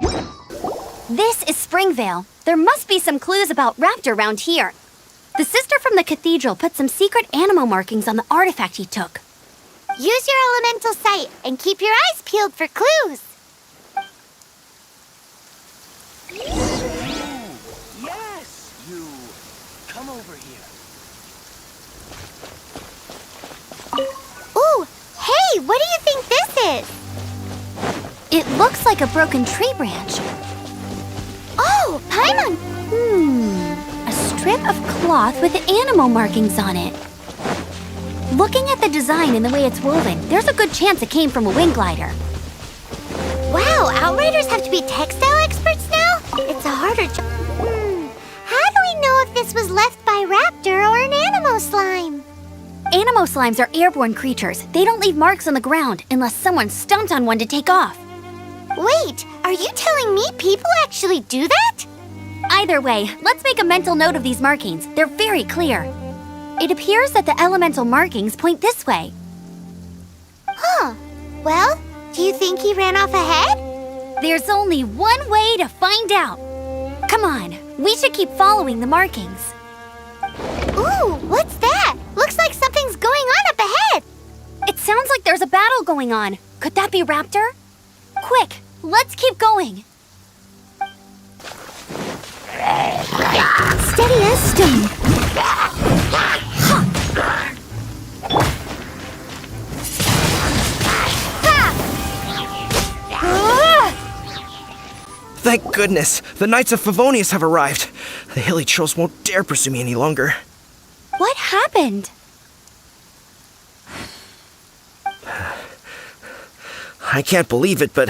This is Springvale. There must be some clues about Raptor around here. The sister from the cathedral put some secret animal markings on the artifact he took. Use your elemental sight and keep your eyes peeled for clues. Yes, you. Come over here. Ooh, hey, what do you think this is? It looks like a broken tree branch. Oh, Paimon! A strip of cloth with animal markings on it. Looking at the design and the way it's woven, there's a good chance it came from a wing glider. Wow, Outriders have to be textile experts now? It's a harder job. How do we know if this was left by Raptor or an Animo slime? Animo slimes are airborne creatures. They don't leave marks on the ground unless someone stomped on one to take off. Wait, are you telling me people actually do that? Either way, let's make a mental note of these markings. They're very clear. It appears that the elemental markings point this way. Huh. Well, do you think he ran off ahead? There's only one way to find out. Come on, we should keep following the markings. Ooh, what's that? Looks like something's going on up ahead. It sounds like there's a battle going on. Could that be Raptor? Quick, let's keep going. Steady as stone. Thank goodness, the Knights of Favonius have arrived. The hilly trolls won't dare pursue me any longer. What happened? I can't believe it, but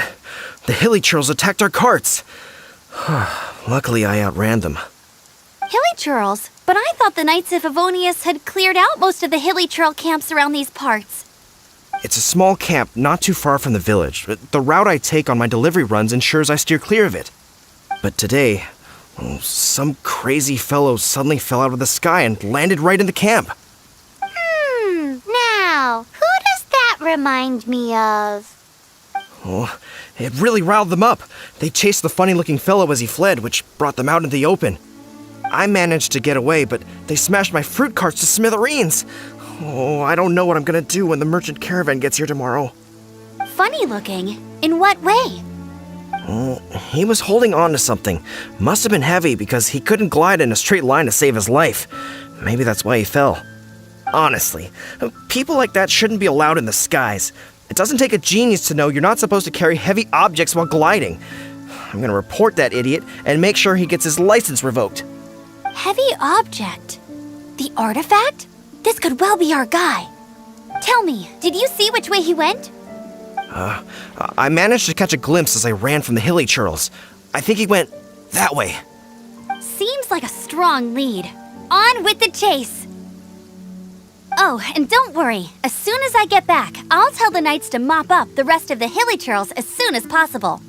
the hilly trolls attacked our carts. Luckily, I outran them. Hilly churls? But I thought the Knights of Favonius had cleared out most of the hilly churl camps around these parts. It's a small camp not too far from the village. The route I take on my delivery runs ensures I steer clear of it. But today, some crazy fellow suddenly fell out of the sky and landed right in the camp. Now, who does that remind me of? Oh, it really riled them up. They chased the funny-looking fellow as he fled, which brought them out into the open. I managed to get away, but they smashed my fruit carts to smithereens. Oh, I don't know what I'm gonna do when the merchant caravan gets here tomorrow. Funny looking? In what way? Oh, he was holding on to something. Must have been heavy because he couldn't glide in a straight line to save his life. Maybe that's why he fell. Honestly, people like that shouldn't be allowed in the skies. It doesn't take a genius to know you're not supposed to carry heavy objects while gliding. I'm gonna report that idiot and make sure he gets his license revoked. Heavy object? The artifact? This could well be our guy. Tell me, did you see which way he went? I managed to catch a glimpse as I ran from the hilly churls. I think he went that way. Seems like a strong lead. On with the chase! Oh, and don't worry. As soon as I get back, I'll tell the knights to mop up the rest of the hilly churls as soon as possible.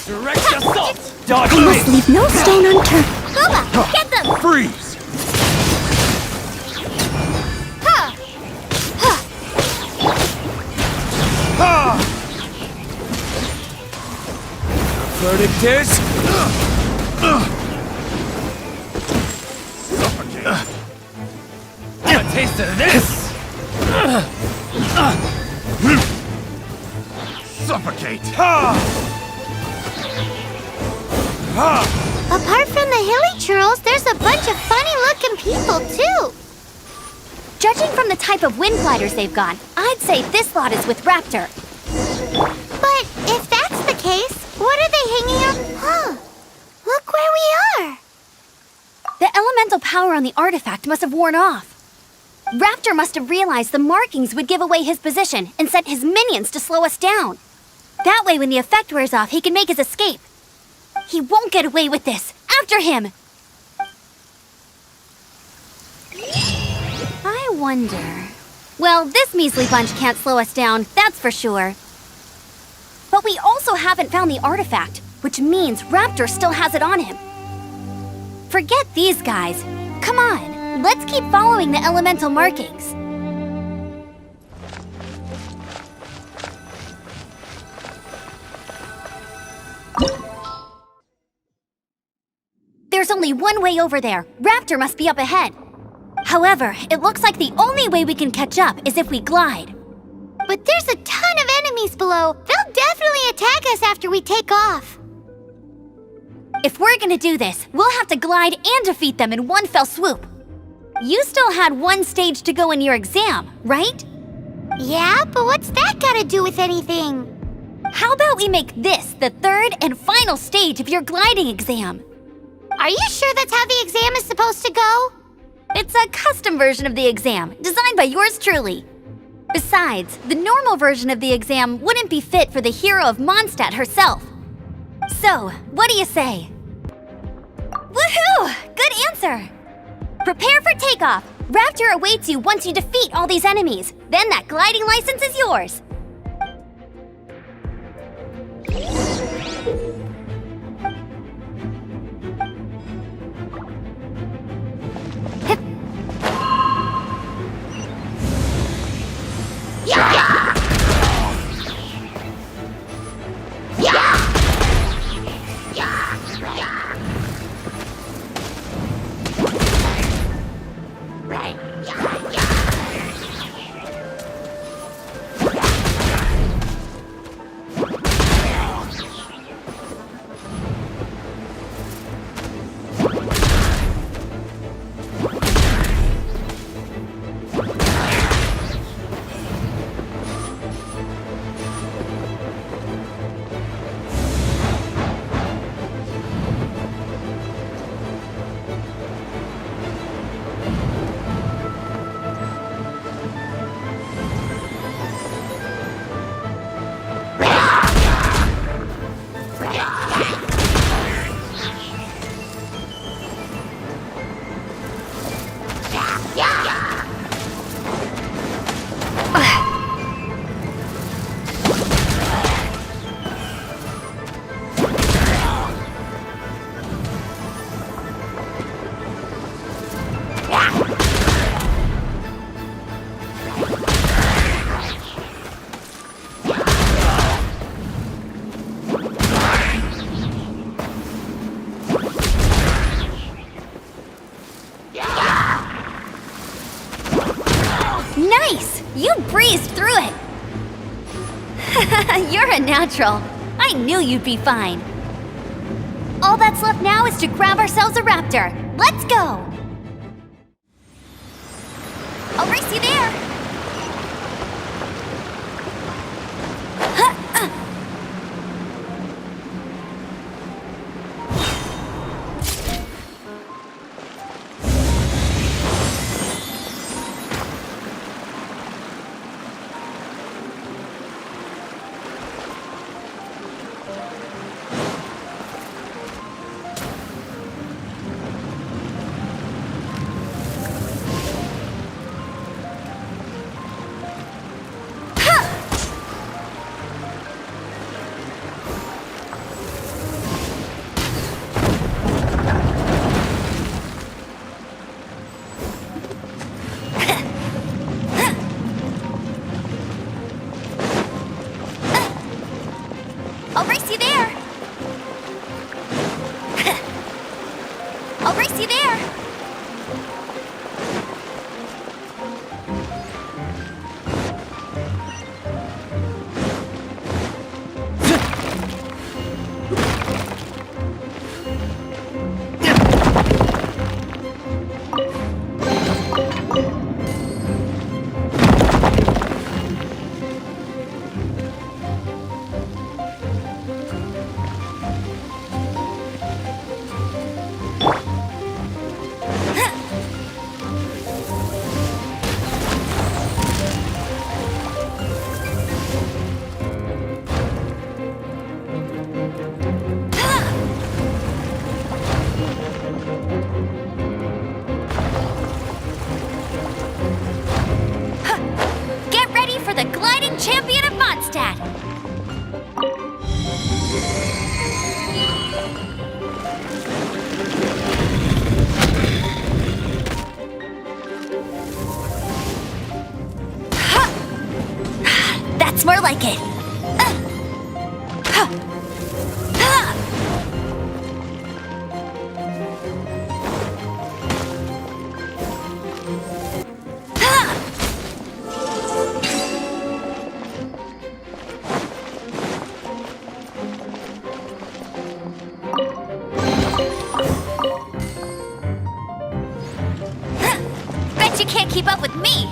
Direct assault! Dodge I must leave no stone unturned. Booba, get them! Freeze! Huh. Verdict is... Get a taste of this! Suffocate! Apart from the hilly churls, there's a bunch of funny-looking people, too. Judging from the type of wind gliders they've got, I'd say this lot is with Raptor. But if that's the case, what are they hanging out? Huh. Look where we are. The elemental power on the artifact must have worn off. Raptor must have realized the markings would give away his position and sent his minions to slow us down. That way, when the effect wears off, he can make his escape. He won't get away with this! After him! I wonder... Well, this measly bunch can't slow us down, that's for sure. But we also haven't found the artifact, which means Raptor still has it on him. Forget these guys. Come on, let's keep following the elemental markings. There's only one way over there. Raptor must be up ahead. However, it looks like the only way we can catch up is if we glide. But there's a ton of enemies below. They'll definitely attack us after we take off. If we're gonna do this, we'll have to glide and defeat them in one fell swoop. You still had one stage to go in your exam, right? Yeah, but what's that got to do with anything? How about we make this the third and final stage of your gliding exam? Are you sure that's how the exam is supposed to go? It's a custom version of the exam, designed by yours truly. Besides, the normal version of the exam wouldn't be fit for the hero of Mondstadt herself. So, what do you say? Woohoo! Good answer! Prepare for takeoff! Raptor awaits you once you defeat all these enemies. Then that gliding license is yours. Nice! You breezed through it! You're a natural. I knew you'd be fine. All that's left now is to grab ourselves a raptor. Let's go! I'll race you there! I'll race you there! I'll race you there! like it! Bet you can't keep up with me!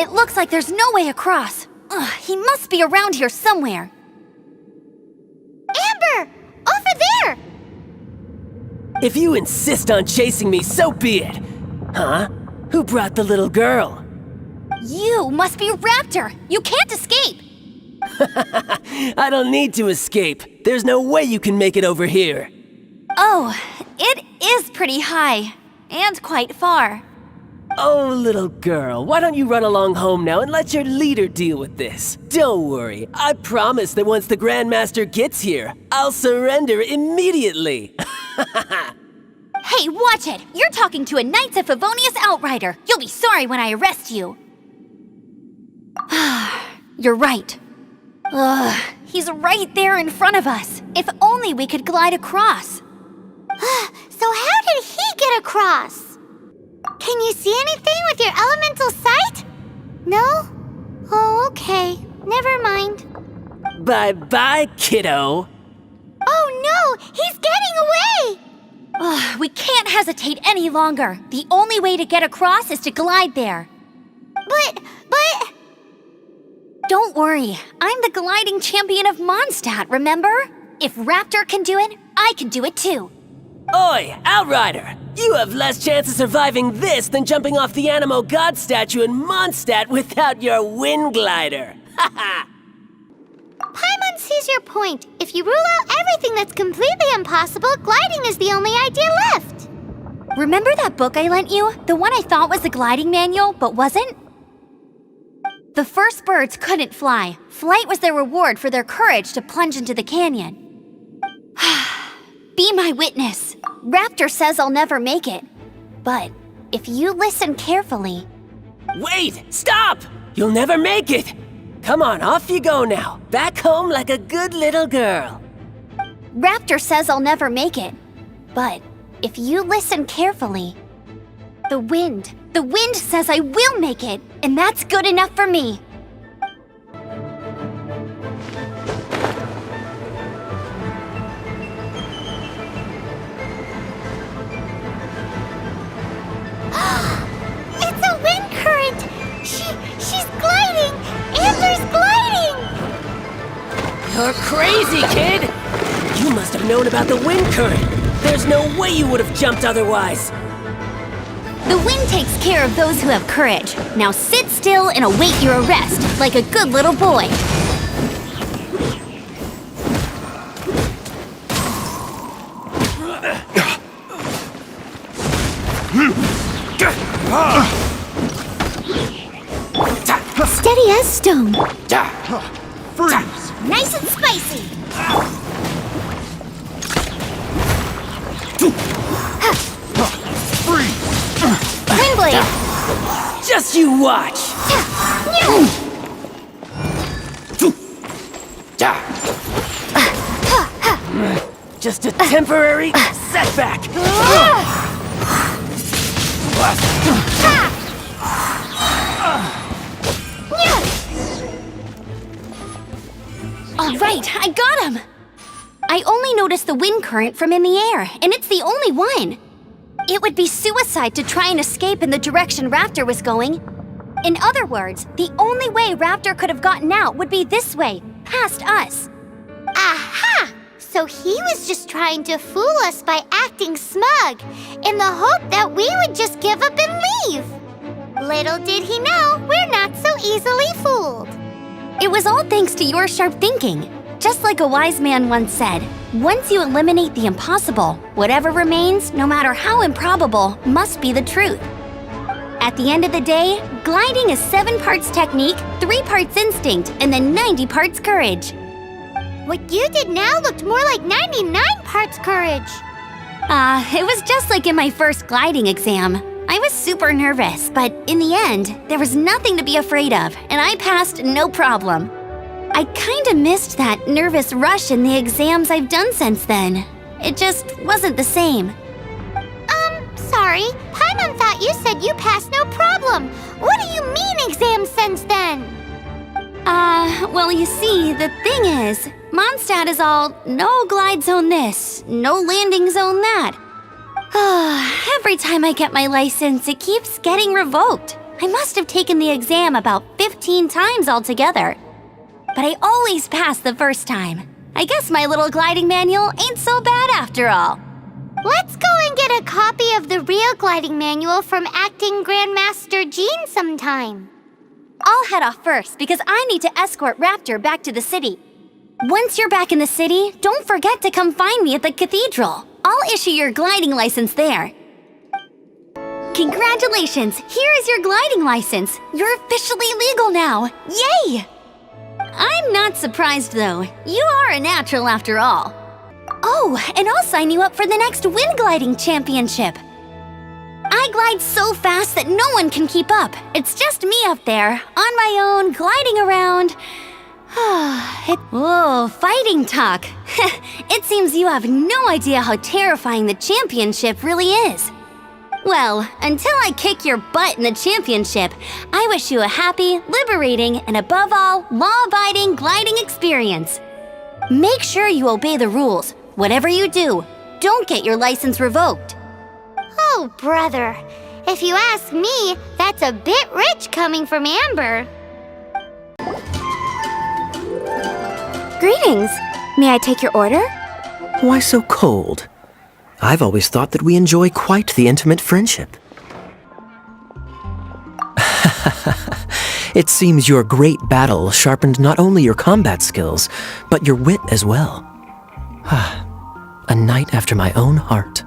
It looks like there's no way across. Ugh, he must be around here somewhere. Amber! Over there! If you insist on chasing me, so be it. Huh? Who brought the little girl? You must be Raptor! You can't escape! I don't need to escape. There's no way you can make it over here. Oh, it is pretty high. And quite far. Oh, little girl, why don't you run along home now and let your leader deal with this? Don't worry, I promise that once the Grandmaster gets here, I'll surrender immediately. Hey, watch it! You're talking to a Knights of Favonius outrider. You'll be sorry when I arrest you. You're right. Ugh, he's right there in front of us. If only we could glide across. So how did he get across? Can you see anything with your elemental sight? No? Oh, okay. Never mind. Bye-bye, kiddo. Oh no! He's getting away! Ugh, we can't hesitate any longer. The only way to get across is to glide there. But... Don't worry. I'm the gliding champion of Mondstadt, remember? If Raptor can do it, I can do it too. Oi, Outrider! You have less chance of surviving this than jumping off the Animo God statue in Mondstadt without your wind glider. Haha! Paimon sees your point. If you rule out everything that's completely impossible, gliding is the only idea left. Remember that book I lent you? The one I thought was the gliding manual, but wasn't? The first birds couldn't fly. Flight was their reward for their courage to plunge into the canyon. Be my witness. Raptor says I'll never make it. But if you listen carefully... Wait! Stop! You'll never make it! Come on, off you go now. Back home like a good little girl. Raptor says I'll never make it. But if you listen carefully... The wind says I will make it, and that's good enough for me. It's a wind current! She's gliding! Amber's gliding! You're crazy, kid! You must have known about the wind current. There's no way you would have jumped otherwise. The wind takes care of those who have courage. Now sit still and await your arrest, like a good little boy. Steady as stone. Freeze! Nice and spicy. Freeze! Windblade. Just you watch! Just a temporary setback. Right, I got him! I only noticed the wind current from in the air, and it's the only one. It would be suicide to try and escape in the direction Raptor was going. In other words, the only way Raptor could have gotten out would be this way, past us. Aha! So he was just trying to fool us by acting smug, in the hope that we would just give up and leave. Little did he know, we're not so easily fooled. It was all thanks to your sharp thinking. Just like a wise man once said, once you eliminate the impossible, whatever remains, no matter how improbable, must be the truth. At the end of the day, gliding is 7 parts technique, 3 parts instinct, and then 90 parts courage. What you did now looked more like 99 parts courage. It was just like in my first gliding exam. I was super nervous, but in the end, there was nothing to be afraid of, and I passed no problem. I kinda missed that nervous rush in the exams I've done since then. It just wasn't the same. Sorry. Paimon thought you said you passed no problem. What do you mean exams since then? Well, you see, the thing is, Mondstadt is all no glide zone this, no landing zone that. Every time I get my license, it keeps getting revoked. I must have taken the exam about 15 times altogether. But I always pass the first time. I guess my little gliding manual ain't so bad after all. Let's go and get a copy of the real gliding manual from Acting Grandmaster Jean sometime. I'll head off first because I need to escort Raptor back to the city. Once you're back in the city, don't forget to come find me at the cathedral. I'll issue your gliding license there. Congratulations! Here is your gliding license. You're officially legal now. Yay! I'm not surprised though. You are a natural after all. Oh, and I'll sign you up for the next wind gliding championship. I glide so fast that no one can keep up. It's just me up there, on my own, gliding around. Whoa, fighting talk. It seems you have no idea how terrifying the championship really is. Well, until I kick your butt in the championship, I wish you a happy, liberating, and above all, law-abiding gliding experience. Make sure you obey the rules. Whatever you do, don't get your license revoked. Oh, brother. If you ask me, that's a bit rich coming from Amber. Greetings. May I take your order? Why so cold? I've always thought that we enjoy quite the intimate friendship. It seems your great battle sharpened not only your combat skills, but your wit as well. A knight after my own heart.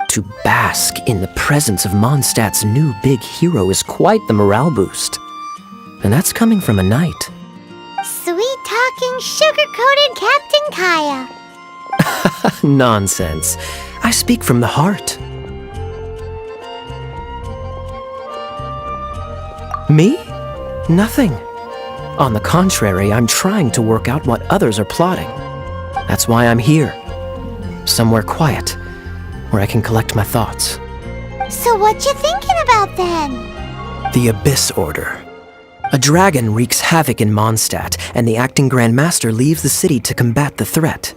To bask in the presence of Mondstadt's new big hero is quite the morale boost. And that's coming from a knight. Sweet-talking, sugar-coated Captain Kaya. Nonsense. I speak from the heart. Me? Nothing. On the contrary, I'm trying to work out what others are plotting. That's why I'm here. Somewhere quiet, where I can collect my thoughts. So what you thinking about then? The Abyss Order. A dragon wreaks havoc in Mondstadt, and the acting Grand Master leaves the city to combat the threat.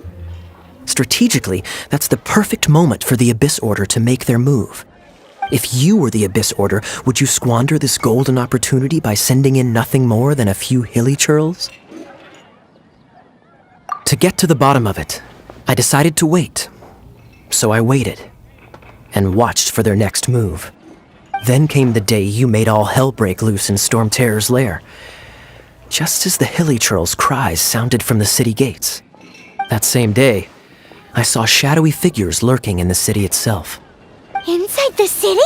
Strategically, that's the perfect moment for the Abyss Order to make their move. If you were the Abyss Order, would you squander this golden opportunity by sending in nothing more than a few hilly churls? To get to the bottom of it, I decided to wait. So I waited, and watched for their next move. Then came the day you made all hell break loose in Storm Terror's lair, just as the hilly churls' cries sounded from the city gates. That same day, I saw shadowy figures lurking in the city itself. Inside the city?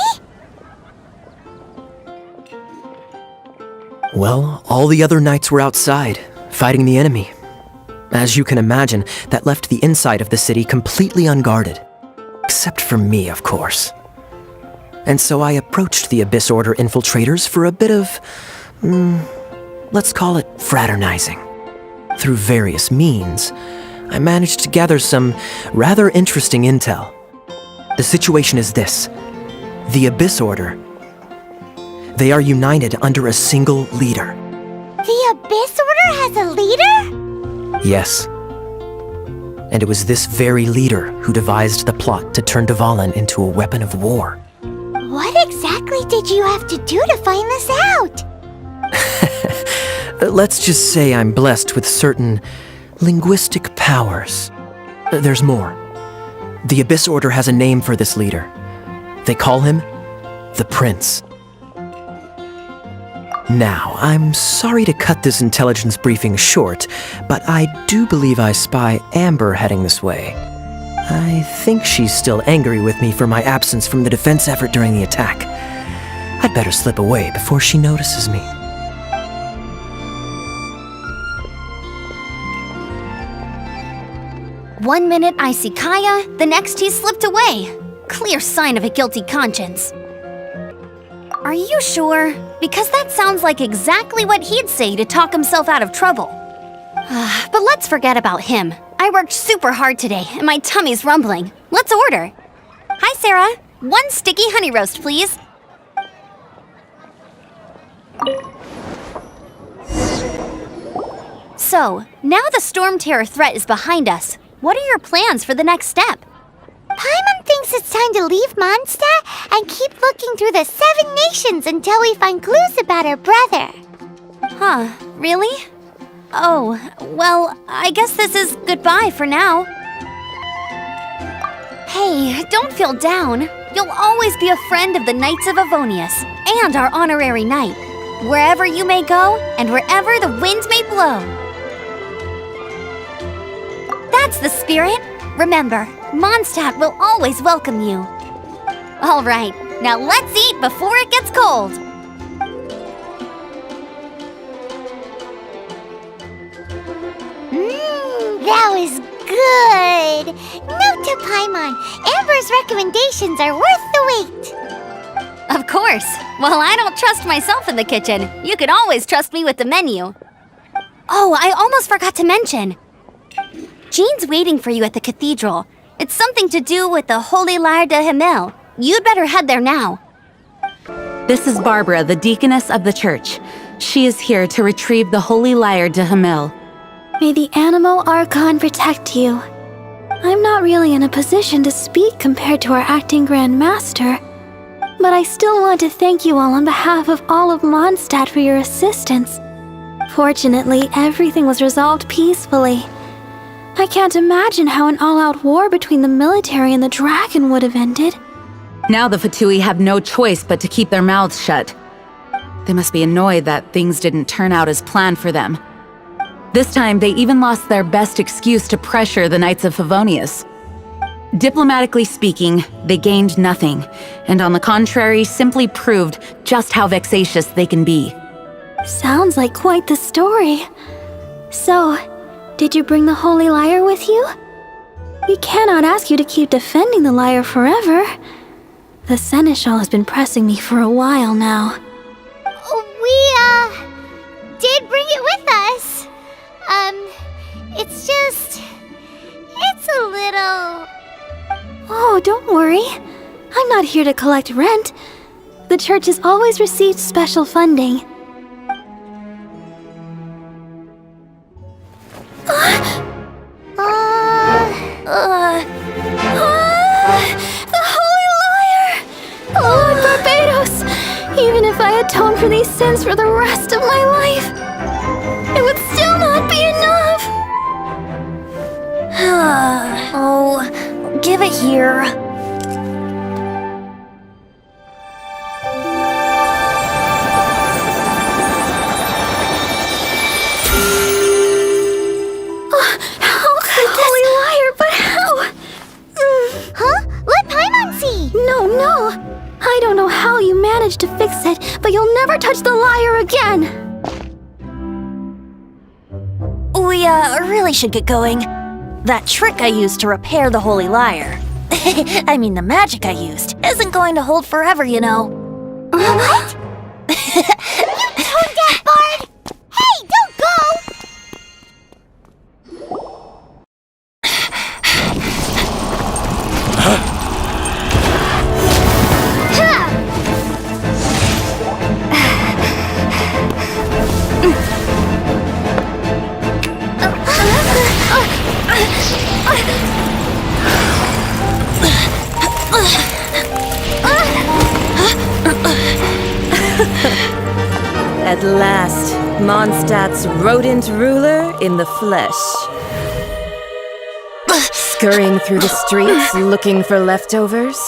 Well, all the other knights were outside, fighting the enemy. As you can imagine, that left the inside of the city completely unguarded. Except for me, of course. And so I approached the Abyss Order infiltrators for a bit of, let's call it fraternizing. Through various means, I managed to gather some rather interesting intel. The situation is this. The Abyss Order. They are united under a single leader. The Abyss Order has a leader? Yes. And it was this very leader who devised the plot to turn Dvalin into a weapon of war. What exactly did you have to do to find this out? Let's just say I'm blessed with certain linguistic powers. There's more. The Abyss Order has a name for this leader. They call him the Prince. Now, I'm sorry to cut this intelligence briefing short, but I do believe I spy Amber heading this way. I think she's still angry with me for my absence from the defense effort during the attack. I'd better slip away before she notices me. One minute I see Kaya, the next he's slipped away. Clear sign of a guilty conscience. Are you sure? Because that sounds like exactly what he'd say to talk himself out of trouble. But let's forget about him. I worked super hard today, and my tummy's rumbling. Let's order. Hi, Sarah. 1 sticky honey roast, please. So, now the Storm Terror threat is behind us. What are your plans for the next step? Paimon thinks it's time to leave Mondstadt and keep looking through the 7 nations until we find clues about her brother. Huh, really? Oh, well, I guess this is goodbye for now. Hey, don't feel down. You'll always be a friend of the Knights of Avonius and our honorary knight, wherever you may go and wherever the wind may blow. That's the spirit. Remember, Mondstadt will always welcome you. All right, now let's eat before it gets cold. That was good. Note to Paimon, Amber's recommendations are worth the wait. Of course. While I don't trust myself in the kitchen, you can always trust me with the menu. Oh, I almost forgot to mention. Jean's waiting for you at the cathedral. It's something to do with the Holy Lyre de Himmel. You'd better head there now. This is Barbara, the deaconess of the church. She is here to retrieve the Holy Lyre de Himmel. May the Animo Archon protect you. I'm not really in a position to speak compared to our acting Grand Master, but I still want to thank you all on behalf of all of Mondstadt for your assistance. Fortunately, everything was resolved peacefully. I can't imagine how an all-out war between the military and the dragon would have ended. Now the Fatui have no choice but to keep their mouths shut. They must be annoyed that things didn't turn out as planned for them. This time, they even lost their best excuse to pressure the Knights of Favonius. Diplomatically speaking, they gained nothing, and on the contrary, simply proved just how vexatious they can be. Sounds like quite the story. So, did you bring the Holy Lyre with you? We cannot ask you to keep defending the lyre forever. The Seneschal has been pressing me for a while now. We, did bring it with us. It's a little... Oh, don't worry. I'm not here to collect rent. The church has always received special funding. The Holy Lyre! Lord Barbados! Even if I atone for these sins for the rest of my life, it would still not be enough! Oh, give it here. No! I don't know how you managed to fix it, but you'll never touch the lyre again! We, really should get going. That trick I used to repair the Holy Lyre. I mean, the magic I used isn't going to hold forever, you know. What? You tone-deaf bard! Hey, don't go! At last, Mondstadt's rodent ruler in the flesh. Scurrying through the streets looking for leftovers.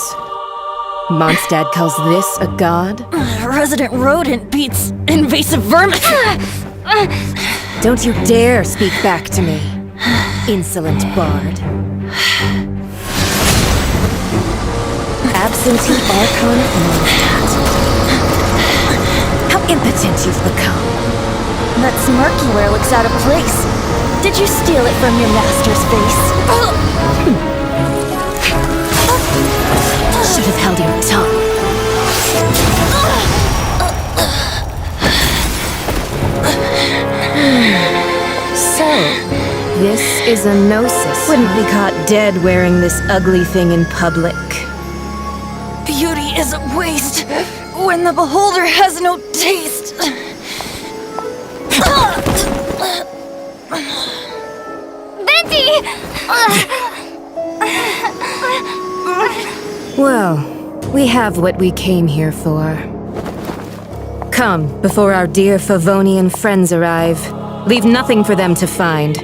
Mondstadt calls this a god? Resident rodent beats invasive vermin. Don't you dare speak back to me, insolent bard. Absentee Archon of Mondstadt. How impotent you've become. That smirk you wear looks out of place. Did you steal it from your master's face? Should have held your tongue. So, this is a gnosis. Wouldn't be caught dead wearing this ugly thing in public. Beauty is a waste when the beholder has no taste. Venti! Well, we have what we came here for. Come, before our dear Favonian friends arrive. Leave nothing for them to find.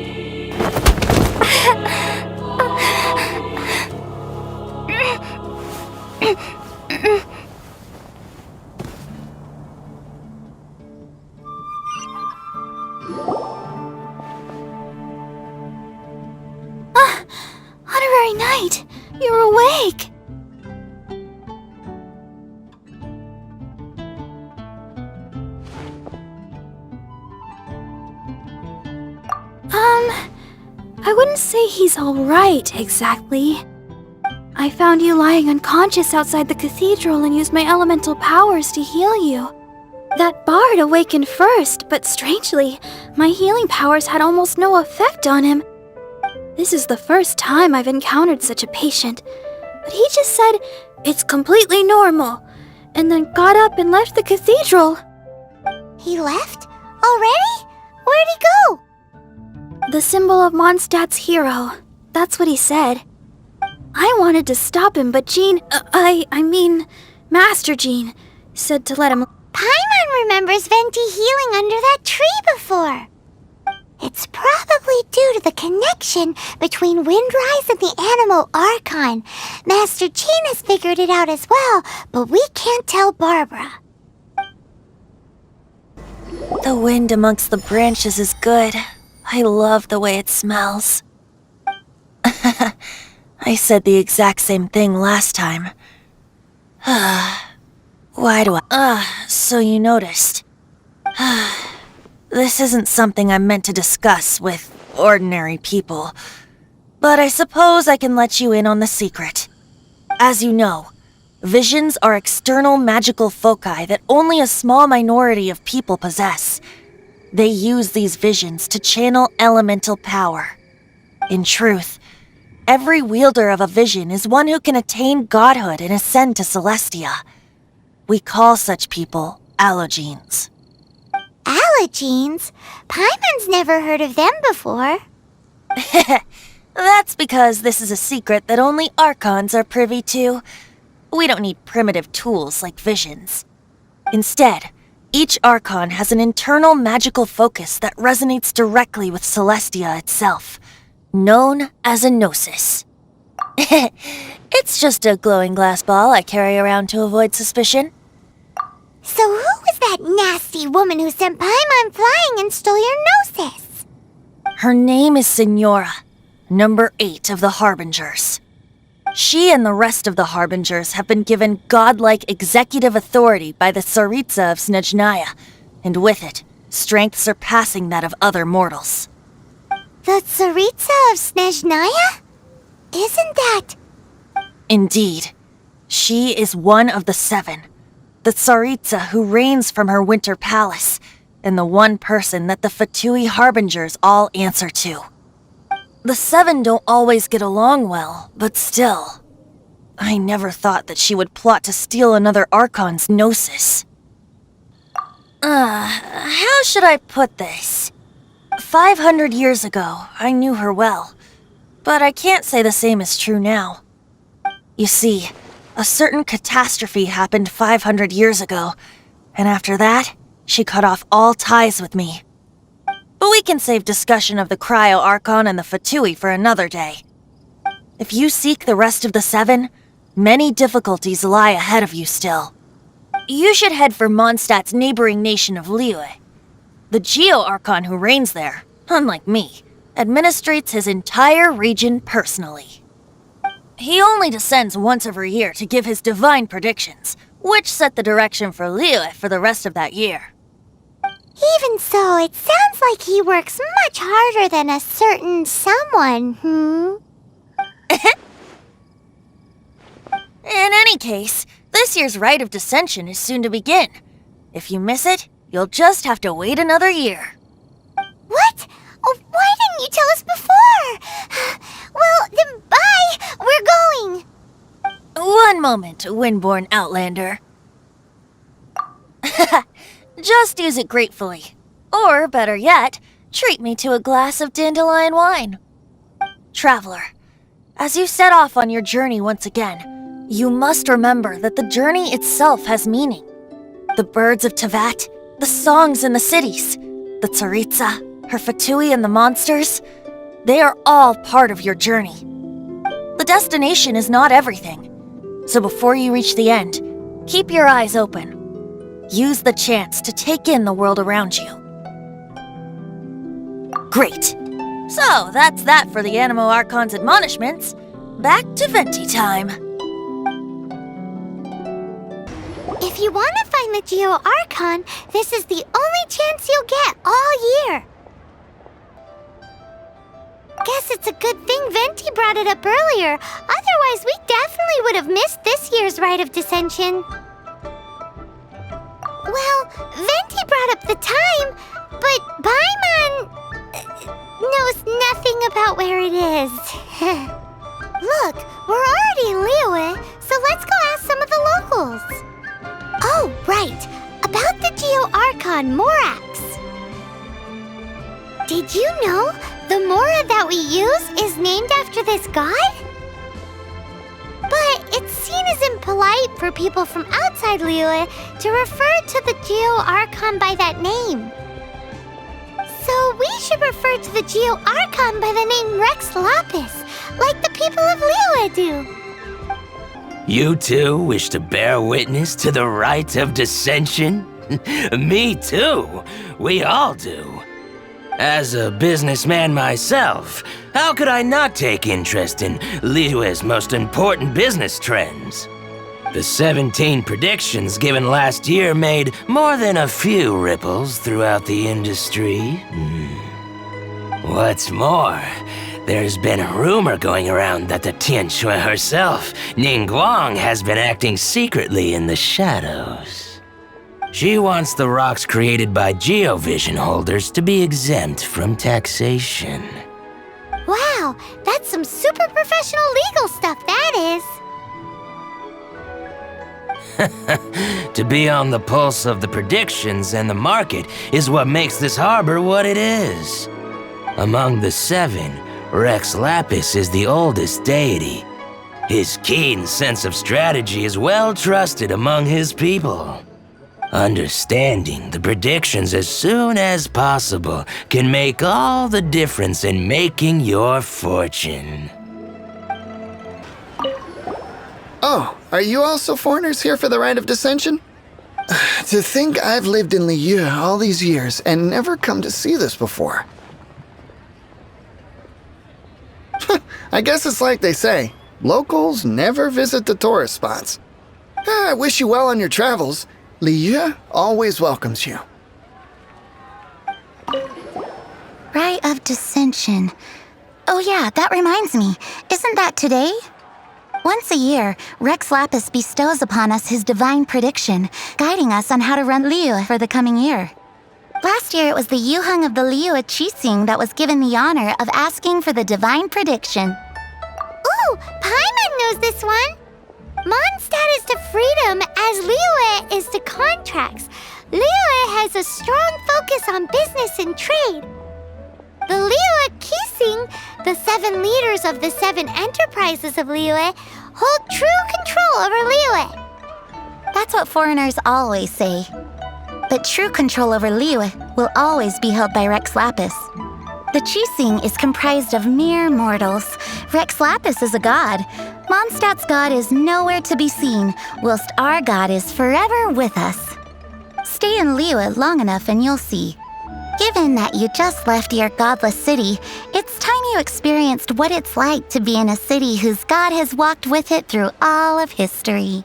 Honorary Knight, you're awake! I wouldn't say he's alright, exactly. I found you lying unconscious outside the cathedral and used my elemental powers to heal you. That bard awakened first, but strangely, my healing powers had almost no effect on him. This is the first time I've encountered such a patient, but he just said, "It's completely normal," and then got up and left the cathedral. He left? Already? Where'd he go? The symbol of Mondstadt's hero. That's what he said. I wanted to stop him, but Jean, Master Jean, said to let him. Paimon remembers Venti healing under that tree before. It's probably due to the connection between Windrise and the Animal Archon. Master Jean has figured it out as well, but we can't tell Barbara. The wind amongst the branches is good. I love the way it smells. I said the exact same thing last time. Why do I... so you noticed. This isn't something I'm meant to discuss with ordinary people, but I suppose I can let you in on the secret. As you know, visions are external magical foci that only a small minority of people possess. They use these visions to channel elemental power. In truth, every wielder of a vision is one who can attain godhood and ascend to Celestia. We call such people allogenes. Allogenes? Paimon's never heard of them before. That's because this is a secret that only Archons are privy to. We don't need primitive tools like visions. Instead, each Archon has an internal magical focus that resonates directly with Celestia itself, known as a gnosis. It's just a glowing glass ball I carry around to avoid suspicion. So who was that nasty woman who sent Paimon flying and stole your gnosis? Her name is Signora, number 8 of the Harbingers. She and the rest of the Harbingers have been given godlike executive authority by the Tsaritsa of Snezhnaya, and with it, strength surpassing that of other mortals. The Tsaritsa of Snezhnaya? Isn't that... Indeed. She is one of the 7, the Tsaritsa who reigns from her winter palace, and the one person that the Fatui Harbingers all answer to. The 7 don't always get along well, but still. I never thought that she would plot to steal another Archon's gnosis. How should I put this? 500 years ago, I knew her well. But I can't say the same is true now. You see, a certain catastrophe happened 500 years ago, and after that, she cut off all ties with me. But we can save discussion of the Cryo Archon and the Fatui for another day. If you seek the rest of the 7, many difficulties lie ahead of you still. You should head for Mondstadt's neighboring nation of Liyue. The Geo Archon who reigns there, unlike me, administrates his entire region personally. He only descends once every year to give his divine predictions, which set the direction for Liyue for the rest of that year. Even so, it sounds like he works much harder than a certain someone, In any case, this year's Rite of Dissension is soon to begin. If you miss it, you'll just have to wait another year. What? Oh, why didn't you tell us before? Well, then bye! We're going! One moment, Windborn Outlander. Just use it gratefully. Or, better yet, treat me to a glass of dandelion wine. Traveler, as you set off on your journey once again, you must remember that the journey itself has meaning. The birds of Tevat, the songs in the cities, the Tsaritsa, her Fatui and the monsters, they are all part of your journey. The destination is not everything. So before you reach the end, keep your eyes open. Use the chance to take in the world around you. Great. So, that's that for the Animo Archon's admonishments. Back to Venti time. If you want to find the Geo Archon, this is the only chance you'll get all year. Guess it's a good thing Venti brought it up earlier. Otherwise, we definitely would have missed this year's Rite of Dissension. Well, Venti brought up the time, but Paimon knows nothing about where it is. Look, we're already in Liyue, so let's go ask some of the locals. Oh, right. About the Geo Archon Morax. Did you know the Mora that we use is named after this god? But it's seen as impolite for people from outside Liyue to refer to the Geo Archon by that name. So we should refer to the Geo Archon by the name Rex Lapis, like the people of Liyue do. You two wish to bear witness to the Rite of Dissension? Me too. We all do. As a businessman myself, how could I not take interest in Liyue's most important business trends? The 17 predictions given last year made more than a few ripples throughout the industry. What's more, there's been a rumor going around that the Tianshui herself, Ningguang, has been acting secretly in the shadows. She wants the rocks created by Geovision holders to be exempt from taxation. Wow, that's some super professional legal stuff, that is. To be on the pulse of the predictions and the market is what makes this harbor what it is. Among the 7, Rex Lapis is the oldest deity. His keen sense of strategy is well trusted among his people. Understanding the predictions as soon as possible can make all the difference in making your fortune. Oh, are you also foreigners here for the Rite of Dissension? To think I've lived in Liyue all these years and never come to see this before. I guess it's like they say, locals never visit the tourist spots. I wish you well on your travels. Liyue always welcomes you. Rite of Dissension. Oh yeah, that reminds me. Isn't that today? Once a year, Rex Lapis bestows upon us his divine prediction, guiding us on how to run Liyue for the coming year. Last year, it was the Yuheng of the Liyue Qixing that was given the honor of asking for the divine prediction. Ooh, Paimon knows this one! Mondstadt is to freedom as Liyue is to contracts. Liyue has a strong focus on business and trade. The Liyue Qixing, The 7 leaders of the 7 enterprises of Liyue hold true control over Liyue. That's what foreigners always say. But true control over Liyue will always be held by Rex Lapis. The Qixing is comprised of mere mortals. Rex Lapis is a god. Mondstadt's god is nowhere to be seen, whilst our god is forever with us. Stay in Liyue long enough and you'll see. Given that you just left your godless city, it's time you experienced what it's like to be in a city whose god has walked with it through all of history.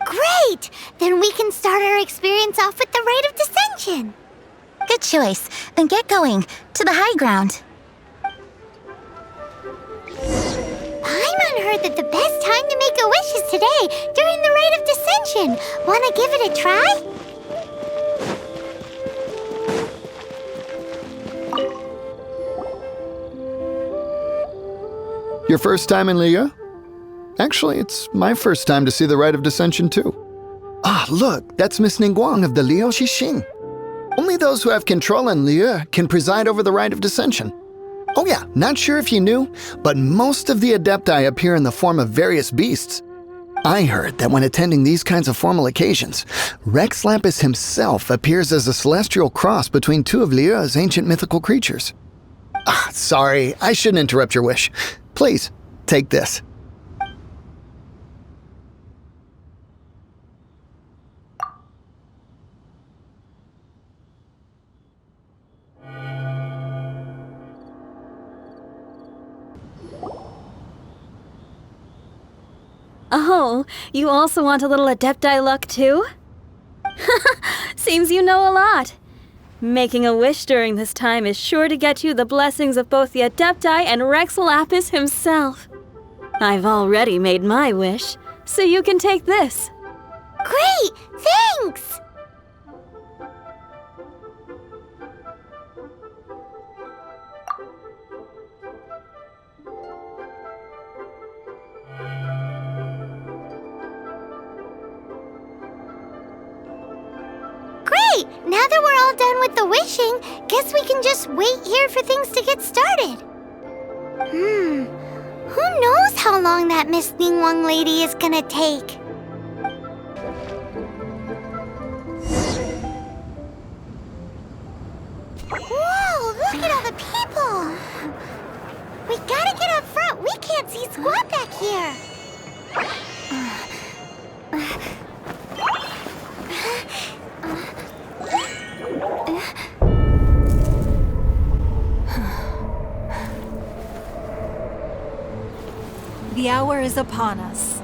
Great! Then we can start our experience off with the Rite of Descension. Good choice. Then get going. To the high ground. Paimon heard that the best time to make a wish is today, during the Rite of Descension. Wanna give it a try? Your first time in Liyue? Actually, it's my first time to see the Rite of Descension too. Ah, look, that's Miss Ningguang of the Liu Xixing. Only those who have control in Liyue can preside over the Rite of Descension. Oh yeah, not sure if you knew, but most of the Adepti appear in the form of various beasts. I heard that when attending these kinds of formal occasions, Rex Lapis himself appears as a celestial cross between 2 of Liyue's ancient mythical creatures. Ah, sorry, I shouldn't interrupt your wish. Please, take this. Oh, you also want a little Adepti luck too? Seems you know a lot. Making a wish during this time is sure to get you the blessings of both the Adepti and Rex Lapis himself. I've already made my wish, so you can take this. Great! Thanks! Great! Now that we're all done with the wishing, guess we can just wait here for things to get started. Who knows how long that Miss Ningguang lady is gonna take? Whoa, look at all the people! We gotta get up front. We can't see squat back here. The hour is upon us.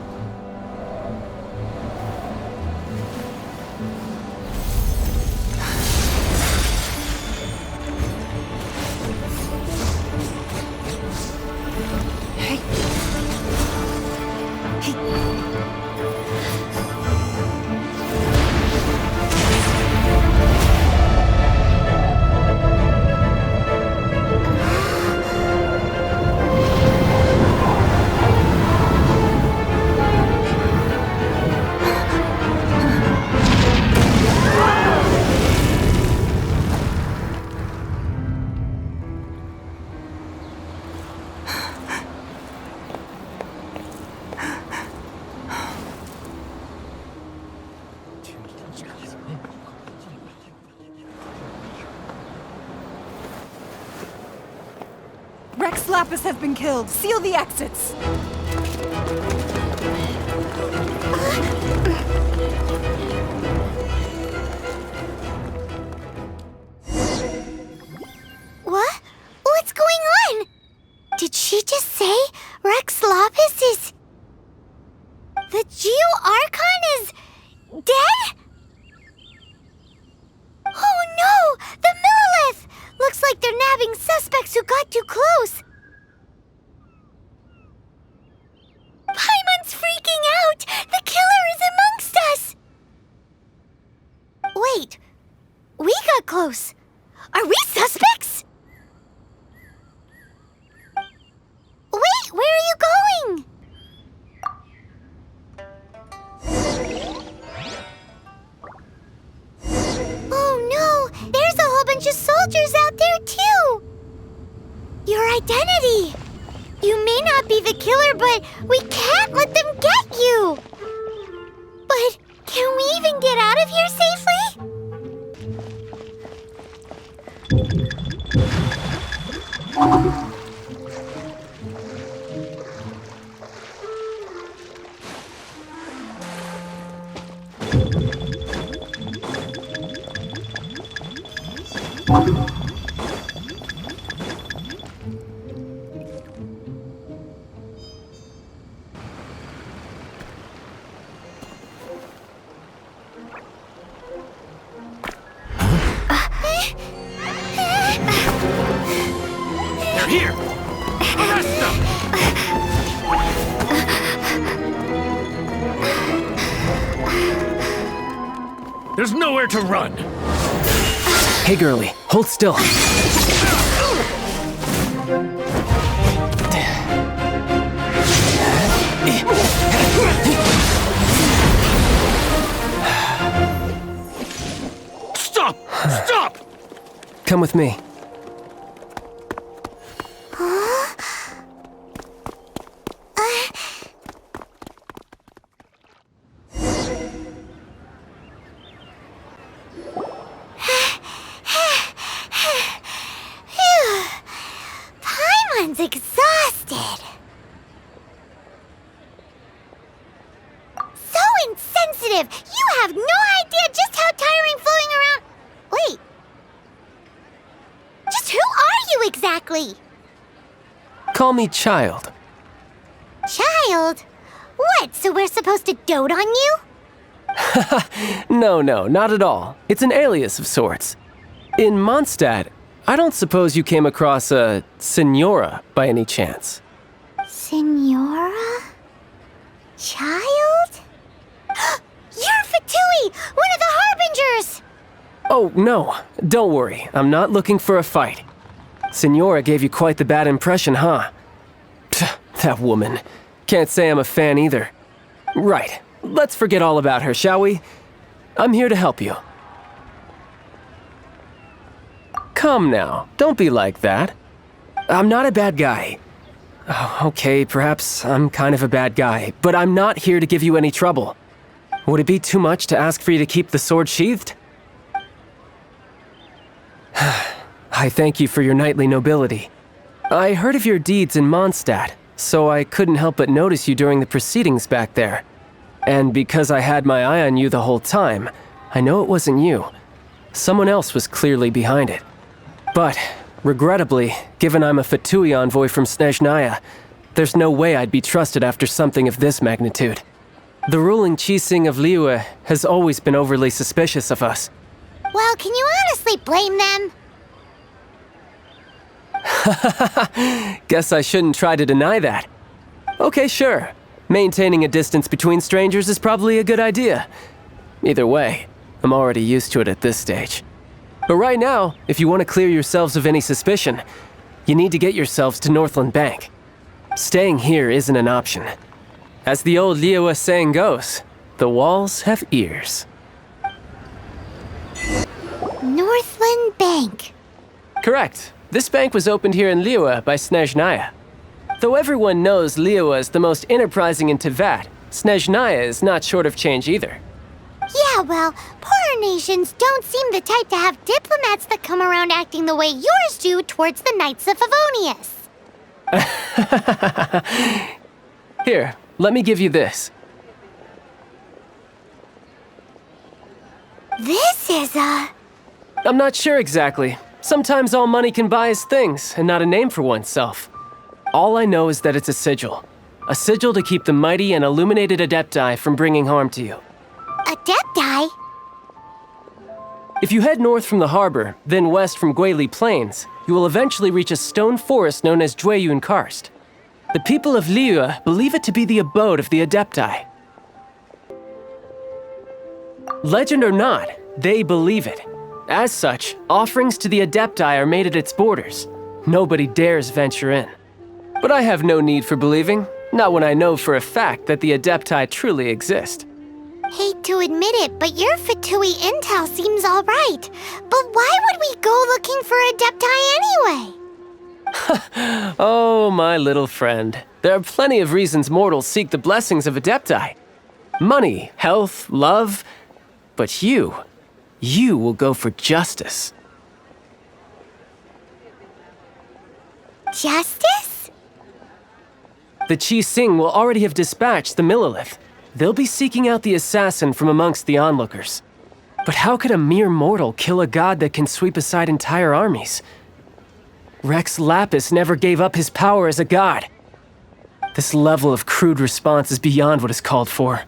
Rex Lapis has been killed. Seal the exits. What? What's going on? Did she just say Rex Lapis is... The Geo-Archon is... dead? Oh no! The Millilith! Looks like they're nabbing suspects who got too close. Paimon's freaking out! The killer is amongst us! Wait, we got close. Are we suspects? Wait, where are you going? Oh no, there's a whole bunch of soldiers out there too! Your identity! not be the killer, but we can't let them get you! But can we even get out of here safely? They're here! Arrest them! There's nowhere to run! Hey, girlie, hold still. Stop! Stop! Come with me. Paimon's exhausted. So insensitive! You have no idea just how tiring floating around... Wait. Just who are you exactly? Call me Child. Child? What, so we're supposed to dote on you? No, not at all. It's an alias of sorts. In Mondstadt, I don't suppose you came across a Senora by any chance. Senora? Child? You're Fatui, one of the Harbingers! Oh, no. Don't worry. I'm not looking for a fight. Senora gave you quite the bad impression, huh? Pfft, that woman. Can't say I'm a fan either. Right. Let's forget all about her, shall we? I'm here to help you. Come now. Don't be like that. I'm not a bad guy. Oh, okay, perhaps I'm kind of a bad guy, but I'm not here to give you any trouble. Would it be too much to ask for you to keep the sword sheathed? I thank you for your knightly nobility. I heard of your deeds in Mondstadt, so I couldn't help but notice you during the proceedings back there. And because I had my eye on you the whole time, I know it wasn't you. Someone else was clearly behind it. But, regrettably, given I'm a Fatui envoy from Snezhnaya, there's no way I'd be trusted after something of this magnitude. The ruling Qixing of Liyue has always been overly suspicious of us. Well, can you honestly blame them? Guess I shouldn't try to deny that. Okay, sure. Maintaining a distance between strangers is probably a good idea. Either way, I'm already used to it at this stage. But right now, if you want to clear yourselves of any suspicion, you need to get yourselves to Northland Bank. Staying here isn't an option. As the old Liyue saying goes, the walls have ears. Northland Bank. Correct. This bank was opened here in Liyue by Snezhnaya. Though everyone knows Liyue is the most enterprising in Teyvat, Snezhnaya is not short of change either. Yeah, well, poorer nations don't seem the type to have diplomats that come around acting the way yours do towards the Knights of Favonius. Here, let me give you this. This is a... I'm not sure exactly. Sometimes all money can buy is things, and not a name for oneself. All I know is that it's a sigil. A sigil to keep the mighty and illuminated Adepti from bringing harm to you. Adepti? If you head north from the harbor, then west from Guili Plains, you will eventually reach a stone forest known as Jueyun Karst. The people of Liyue believe it to be the abode of the Adepti. Legend or not, they believe it. As such, offerings to the Adepti are made at its borders. Nobody dares venture in. But I have no need for believing, not when I know for a fact that the Adepti truly exist. Hate to admit it, but your Fatui intel seems alright. But why would we go looking for Adepti anyway? Oh, my little friend. There are plenty of reasons mortals seek the blessings of Adepti. Money, health, love. But you will go for justice. Justice? The Qi Sing will already have dispatched the Millilith. They'll be seeking out the assassin from amongst the onlookers. But how could a mere mortal kill a god that can sweep aside entire armies? Rex Lapis never gave up his power as a god. This level of crude response is beyond what is called for.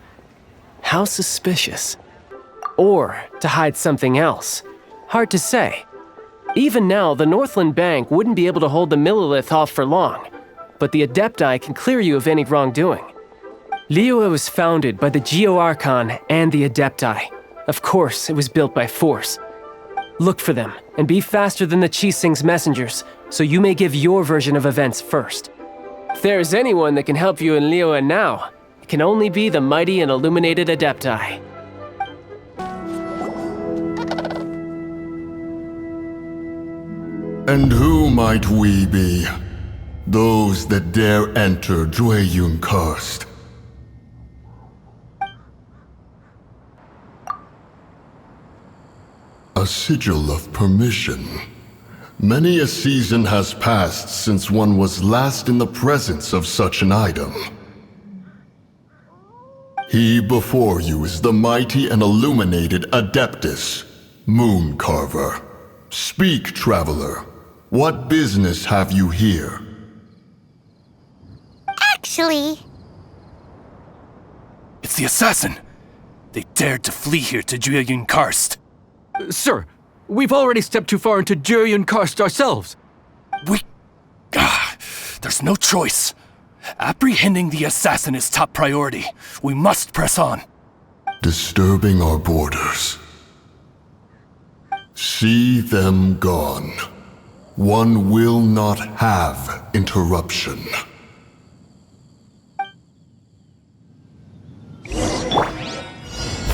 How suspicious. Or to hide something else. Hard to say. Even now, the Northland Bank wouldn't be able to hold the Millilith off for long, but the Adepti can clear you of any wrongdoing. Liyue was founded by the Geo-Archon and the Adepti. Of course, it was built by force. Look for them, and be faster than the Qi Sing's messengers, so you may give your version of events first. If there is anyone that can help you in Liyue now, it can only be the mighty and illuminated Adepti. And who might we be? Those that dare enter Jueyun Karst. A sigil of permission. Many a season has passed since one was last in the presence of such an item. He before you is the mighty and illuminated Adeptus, Moon Carver. Speak, traveler. What business have you here? Actually... It's the assassin! They dared to flee here to Jueyun Karst. Sir, we've already stepped too far into Jueyun Karst ourselves. There's no choice. Apprehending the assassin is top priority. We must press on. Disturbing our borders. See them gone. One will not have interruption.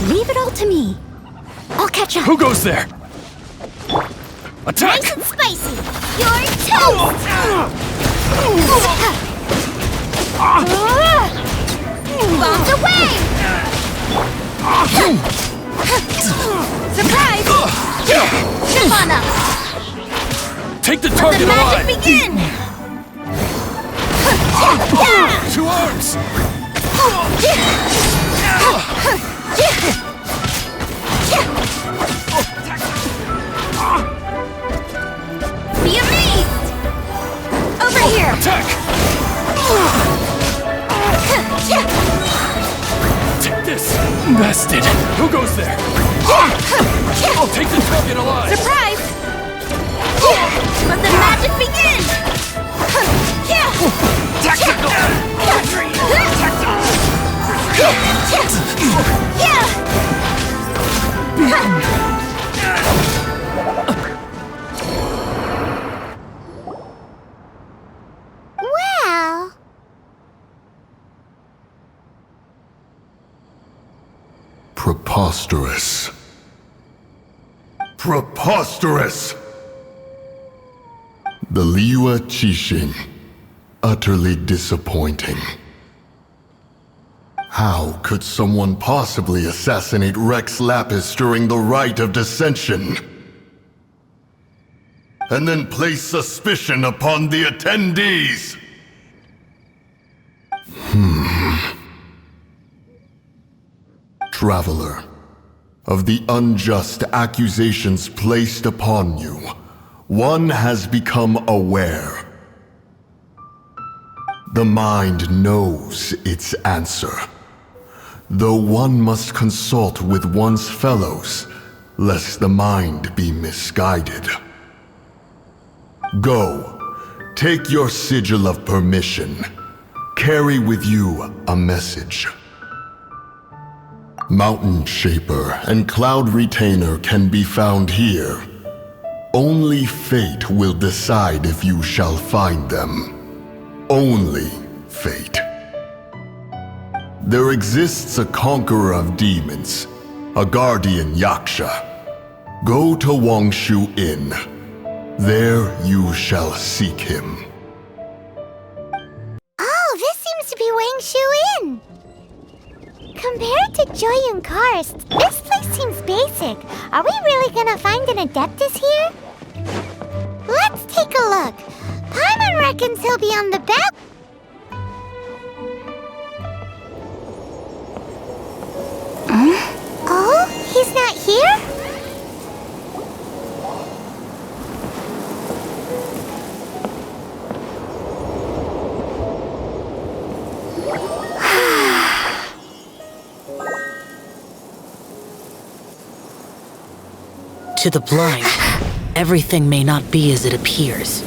Leave it all to me. I'll catch up. Who goes there? Attack! Nice and spicy! Your toast! Bombs away! Surprise! Chip on them! Take the target alive! Let the magic begin! Two arms! Be amazed! Over here! Attack! Take this! Bested! Who goes there? I'll take the target alive! Surprise! Let the magic begin! Tactical! Well... Preposterous. Preposterous! The Liyue Qixing. Utterly disappointing. How could someone possibly assassinate Rex Lapis during the Rite of Dissension? And then place suspicion upon the attendees? Traveler, of the unjust accusations placed upon you, one has become aware. The mind knows its answer, though one must consult with one's fellows, lest the mind be misguided. Go, take your sigil of permission. Carry with you a message. Mountain Shaper and Cloud Retainer can be found here. Only fate will decide if you shall find them. Only fate. There exists a conqueror of demons, a guardian Yaksha. Go to Wangshu Inn. There you shall seek him. Wangshu Inn. Compared to Joyun Karst, this place seems basic. Are we really gonna find an Adeptus here? Let's take a look. Paimon reckons he'll be on the back. Oh, he's not here? To the blind, everything may not be as it appears.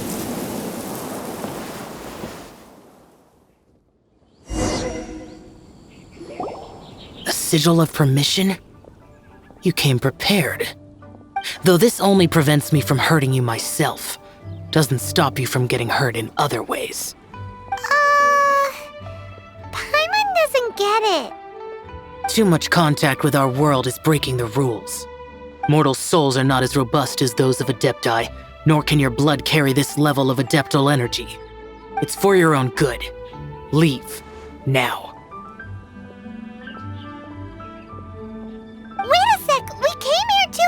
A sigil of permission? You came prepared. Though this only prevents me from hurting you myself, doesn't stop you from getting hurt in other ways. Paimon doesn't get it. Too much contact with our world is breaking the rules. Mortal souls are not as robust as those of Adepti, nor can your blood carry this level of adeptal energy. It's for your own good. Leave. Now. Wait a sec! We came here to...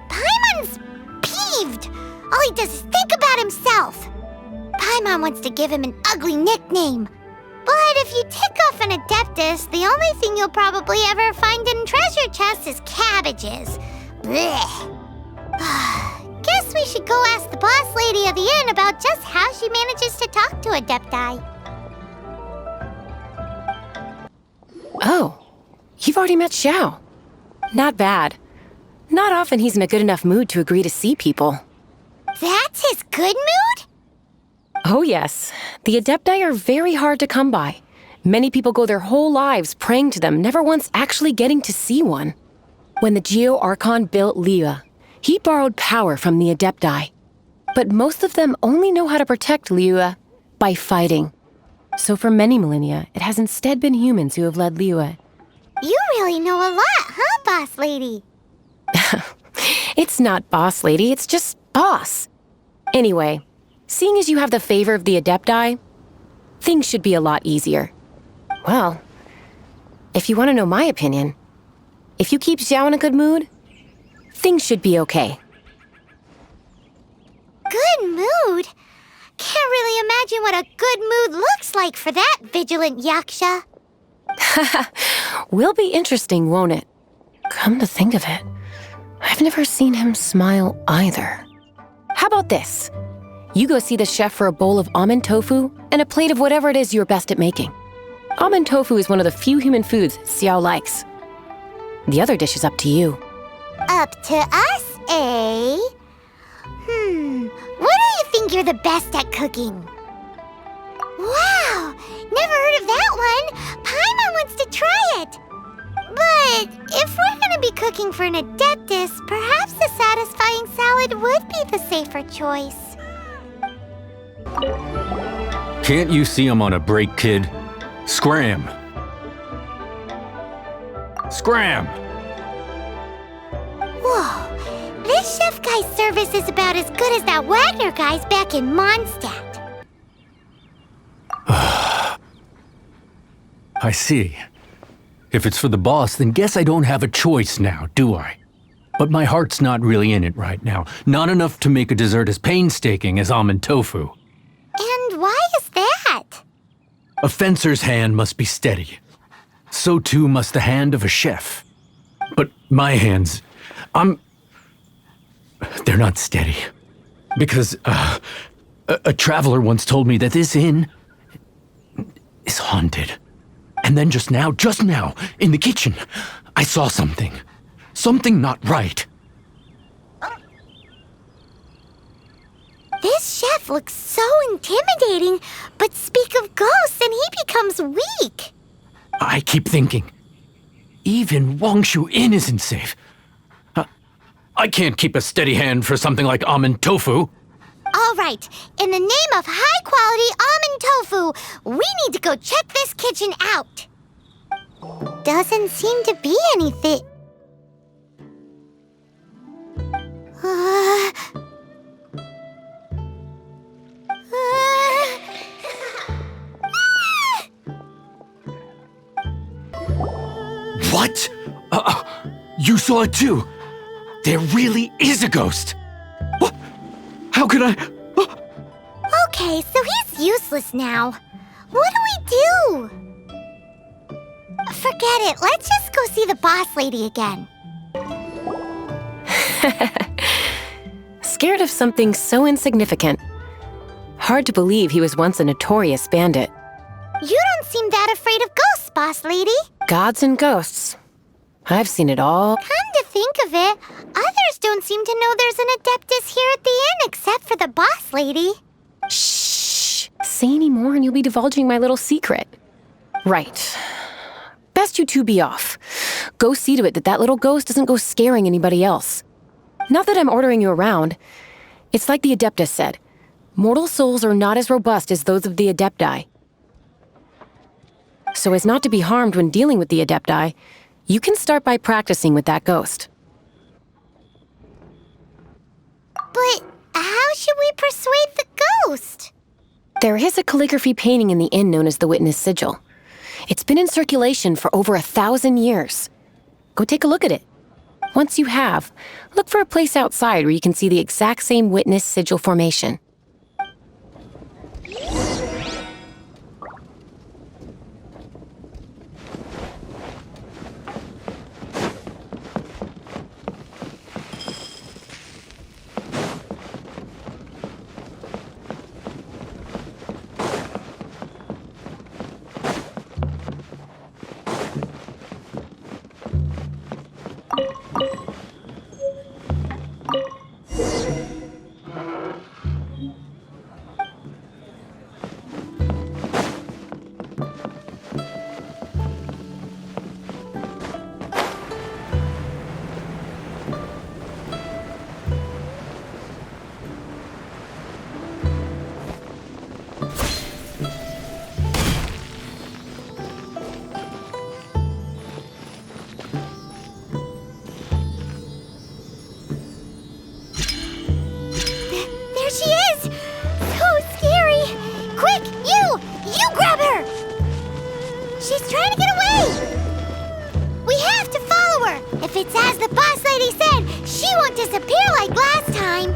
Paimon's peeved! All he does is think about himself! Paimon wants to give him an ugly nickname. But if you tick off an Adeptus, the only thing you'll probably ever find in treasure chests is cabbages. Blech. Guess we should go ask the boss lady of the inn about just how she manages to talk to Adepti. Oh, you've already met Xiao. Not bad. Not often he's in a good enough mood to agree to see people. That's his good mood? Oh yes, the Adepti are very hard to come by. Many people go their whole lives praying to them, never once actually getting to see one. When the Geo-Archon built Liyue, he borrowed power from the Adepti. But most of them only know how to protect Liyue by fighting. So for many millennia, it has instead been humans who have led Liyue. You really know a lot, huh, boss lady? It's not boss lady, it's just boss. Anyway, seeing as you have the favor of the Adepti, things should be a lot easier. Well, if you want to know my opinion, if you keep Xiao in a good mood, things should be okay. Good mood? Can't really imagine what a good mood looks like for that vigilant Yaksha. Will be interesting, won't it? Come to think of it, I've never seen him smile either. How about this? You go see the chef for a bowl of almond tofu and a plate of whatever it is you're best at making. Almond tofu is one of the few human foods Xiao likes. The other dish is up to you. Up to us, eh? What do you think you're the best at cooking? Wow! Never heard of that one! Paimon wants to try it! But if we're gonna be cooking for an Adeptus, perhaps a satisfying salad would be the safer choice. Can't you see I'm on a break, kid? Scram! Scram! Whoa! This chef guy's service is about as good as that Wagner guy's back in Mondstadt. I see. If it's for the boss, then guess I don't have a choice now, do I? But my heart's not really in it right now. Not enough to make a dessert as painstaking as almond tofu. And why is that? A fencer's hand must be steady. So too must the hand of a chef. But my hands, they're not steady. Because a traveler once told me that this inn is haunted. And then just now, in the kitchen, I saw something. Something not right. This chef looks so intimidating, but speak of ghosts and he becomes weak. I keep thinking, even Wangshu Inn isn't safe. I can't keep a steady hand for something like almond tofu. All right, in the name of high-quality almond tofu, we need to go check this kitchen out. Doesn't seem to be anything. You saw it too! There really is a ghost! What? How could I... Okay, so he's useless now. What do we do? Forget it. Let's just go see the boss lady again. Scared of something so insignificant. Hard to believe he was once a notorious bandit. You don't seem that afraid of ghosts, boss lady. Gods and ghosts. I've seen it all. Come to think of it, others don't seem to know there's an Adeptus here at the inn except for the boss lady. Shh! Say any more and you'll be divulging my little secret. Right. Best you two be off. Go see to it that that little ghost doesn't go scaring anybody else. Not that I'm ordering you around. It's like the Adeptus said. Mortal souls are not as robust as those of the Adepti. So as not to be harmed when dealing with the Adepti, you can start by practicing with that ghost. But how should we persuade the ghost? There is a calligraphy painting in the inn known as the Witness Sigil. It's been in circulation for over 1,000 years. Go take a look at it. Once you have, look for a place outside where you can see the exact same Witness Sigil formation. There she is! So scary! Quick, you grab her! She's trying to get away! We have to follow her! If it's as the boss lady said, she won't disappear like last time!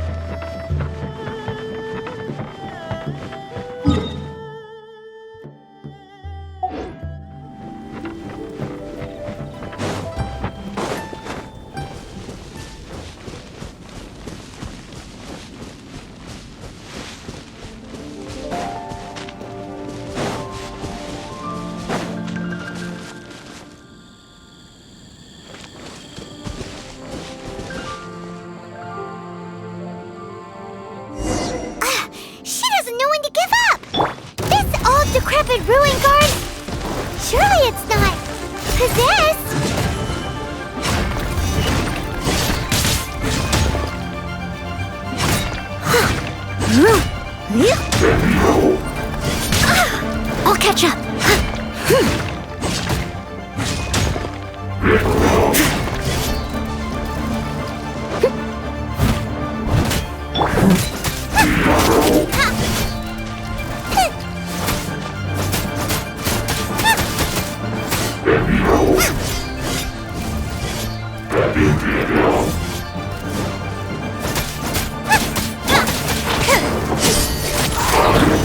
She doesn't know when to give up! This old decrepit ruin guard? Surely it's not possessed! I'll catch up!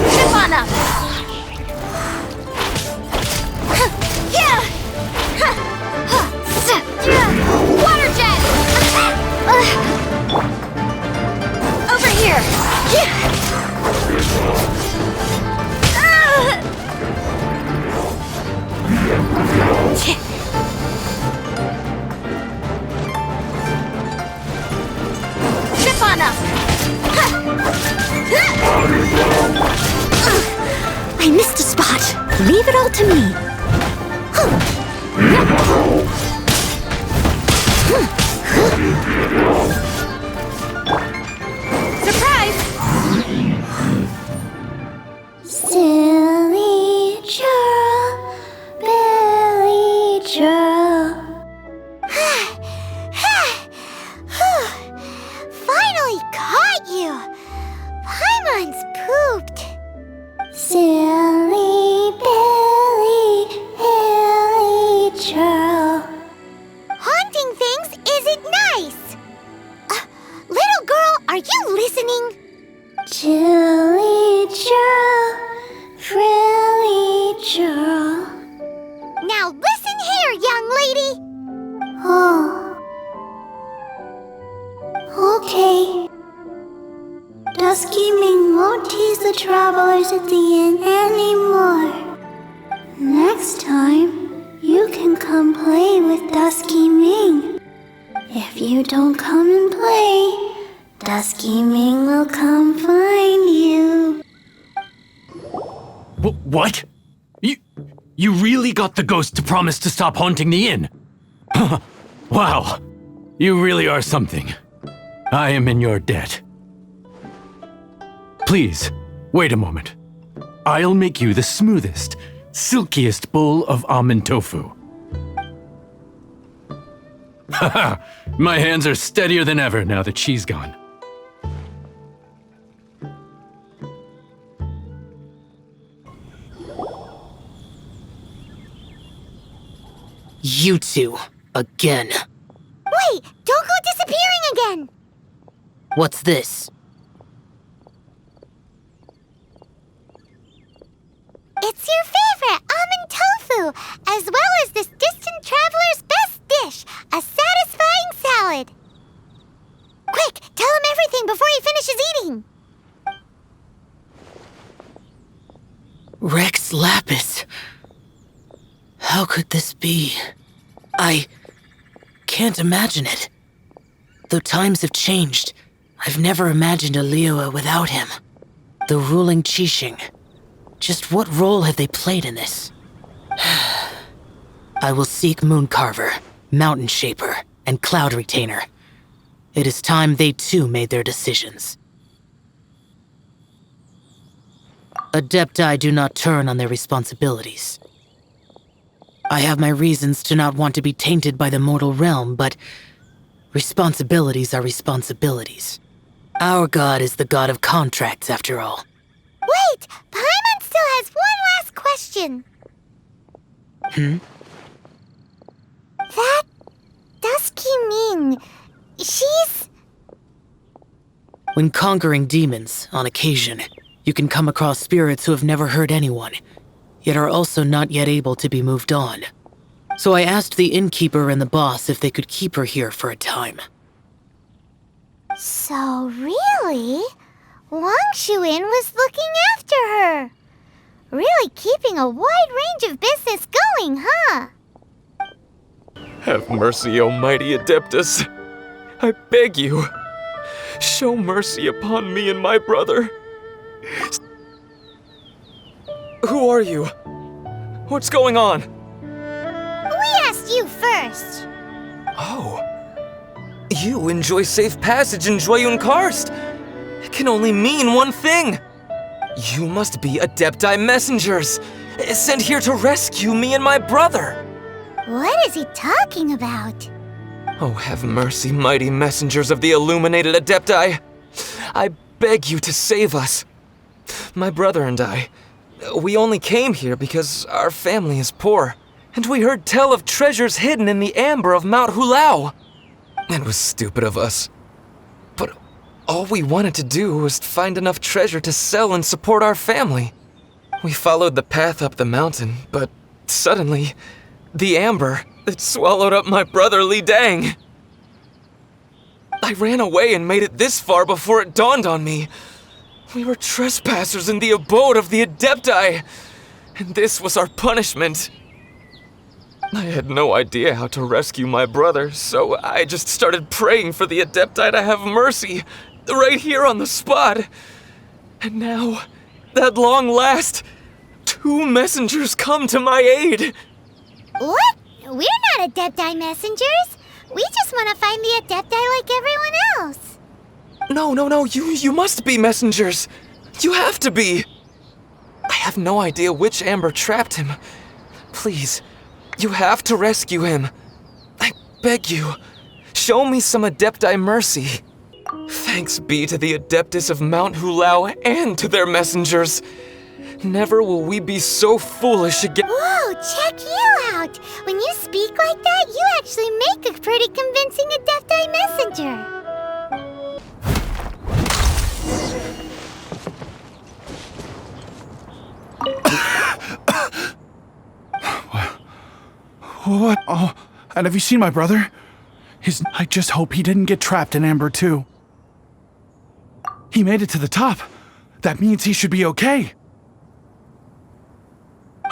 Trip on up! Water jet! Over here! Trip on up! I missed a spot. Leave it all to me. Surprise! Silly churl, Billy churl. Finally caught you! Paimon's pooped. Silly Billy, Billy churl. listening? Chilly churl, frilly churl. Now listen here, young lady. Oh. Okay. Dusky Ming won't tease the travelers at the inn anymore. Next time, you can come play with Dusky Ming. If you don't come and play, Dusky Ming will come find you. What? You really got the ghost to promise to stop haunting the inn? Wow. You really are something. I am in your debt. Please, wait a moment. I'll make you the smoothest, silkiest bowl of almond tofu. Haha, my hands are steadier than ever now that she's gone. You two, again. Wait, don't go disappearing again. What's this? It's your favorite almond tofu, as well as this distant traveler's best dish, a satisfying salad. Quick, tell him everything before he finishes eating. Rex Lapis. How could this be? I can't imagine it. Though times have changed, I've never imagined a Liyue without him. The ruling Qixing. Just what role have they played in this? I will seek Mooncarver, Mountain Shaper, and Cloud Retainer. It is time they too made their decisions. Adepti do not turn on their responsibilities. I have my reasons to not want to be tainted by the mortal realm, but responsibilities are responsibilities. Our god is the god of contracts, after all. Wait, Paimon still has one last question. That Dusky Ming, she's... When conquering demons, on occasion, you can come across spirits who have never hurt anyone, yet are also not yet able to be moved on. So I asked the innkeeper and the boss if they could keep her here for a time. So really, Wangshu Inn was looking after her. Really keeping a wide range of business going, huh? Have mercy, O mighty Adeptus. I beg you. Show mercy upon me and my brother. Who are you? What's going on? We asked you first. Oh. You enjoy safe passage in Joyun Karst. It can only mean one thing. You must be Adepti messengers, sent here to rescue me and my brother. What is he talking about? Oh, have mercy, mighty messengers of the illuminated Adepti. I beg you to save us. My brother and I, we only came here because our family is poor, and we heard tell of treasures hidden in the amber of Mount Hulao. It was stupid of us. But all we wanted to do was find enough treasure to sell and support our family. We followed the path up the mountain, but suddenly, the amber, it swallowed up my brother Li Dang. I ran away and made it this far before it dawned on me. We were trespassers in the abode of the Adepti, and this was our punishment. I had no idea how to rescue my brother, so I just started praying for the Adepti to have mercy, right here on the spot. And now, at long last, 2 messengers come to my aid. What? We're not Adepti messengers. We just want to find the Adepti like everyone else. No, you must be messengers. You have to be. I have no idea which amber trapped him. Please, you have to rescue him. I beg you, show me some Adepti mercy. Thanks be to the Adeptus of Mount Hulao and to their messengers. Never will we be so foolish again. Whoa, check you out! When you speak like that, you actually make a pretty convincing Adepti messenger. What? Oh, and have you seen my brother? I just hope he didn't get trapped in Amber too. He made it to the top. That means he should be okay.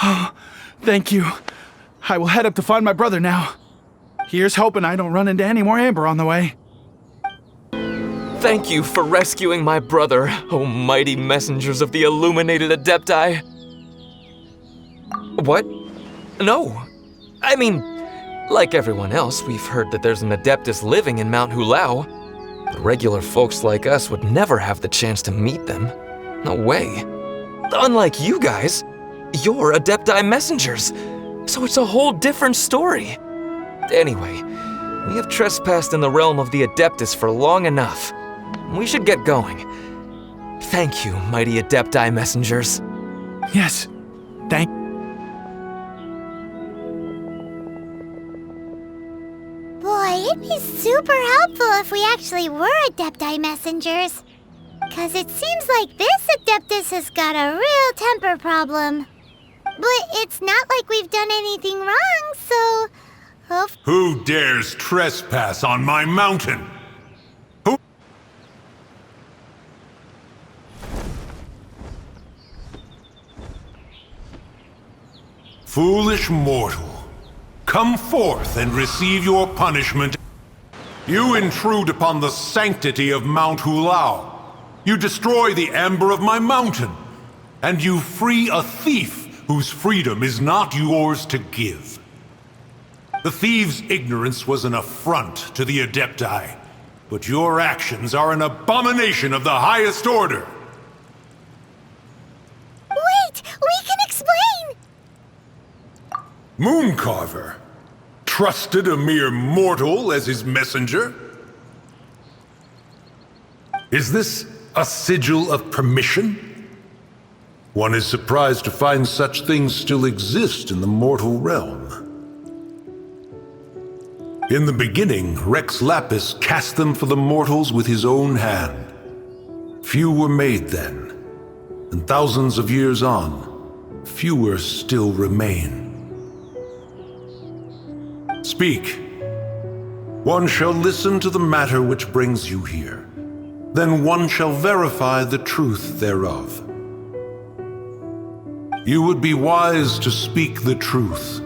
Oh, thank you. I will head up to find my brother now. Here's hoping I don't run into any more Amber on the way. Thank you for rescuing my brother, O mighty messengers of the illuminated Adepti. What? No. I mean, like everyone else, we've heard that there's an Adeptus living in Mount Hulao. But regular folks like us would never have the chance to meet them. No way. Unlike you guys, you're Adepti messengers, so it's a whole different story. Anyway, we have trespassed in the realm of the Adeptus for long enough. We should get going. Thank you, mighty Adepti messengers. Yes, thank you. Boy, it'd be super helpful if we actually were Adepti messengers. 'Cause it seems like this Adeptus has got a real temper problem. But it's not like we've done anything wrong, so... Who dares trespass on my mountain? Who? Foolish mortal, come forth and receive your punishment. You intrude upon the sanctity of Mount Hulao. You destroy the amber of my mountain. And you free a thief whose freedom is not yours to give. The thief's ignorance was an affront to the Adepti, but your actions are an abomination of the highest order. Wait! We can explain! Mooncarver trusted a mere mortal as his messenger? Is this a sigil of permission? One is surprised to find such things still exist in the mortal realm. In the beginning, Rex Lapis cast them for the mortals with his own hand. Few were made then, and thousands of years on, fewer still remain. Speak. One shall listen to the matter which brings you here. Then one shall verify the truth thereof. You would be wise to speak the truth.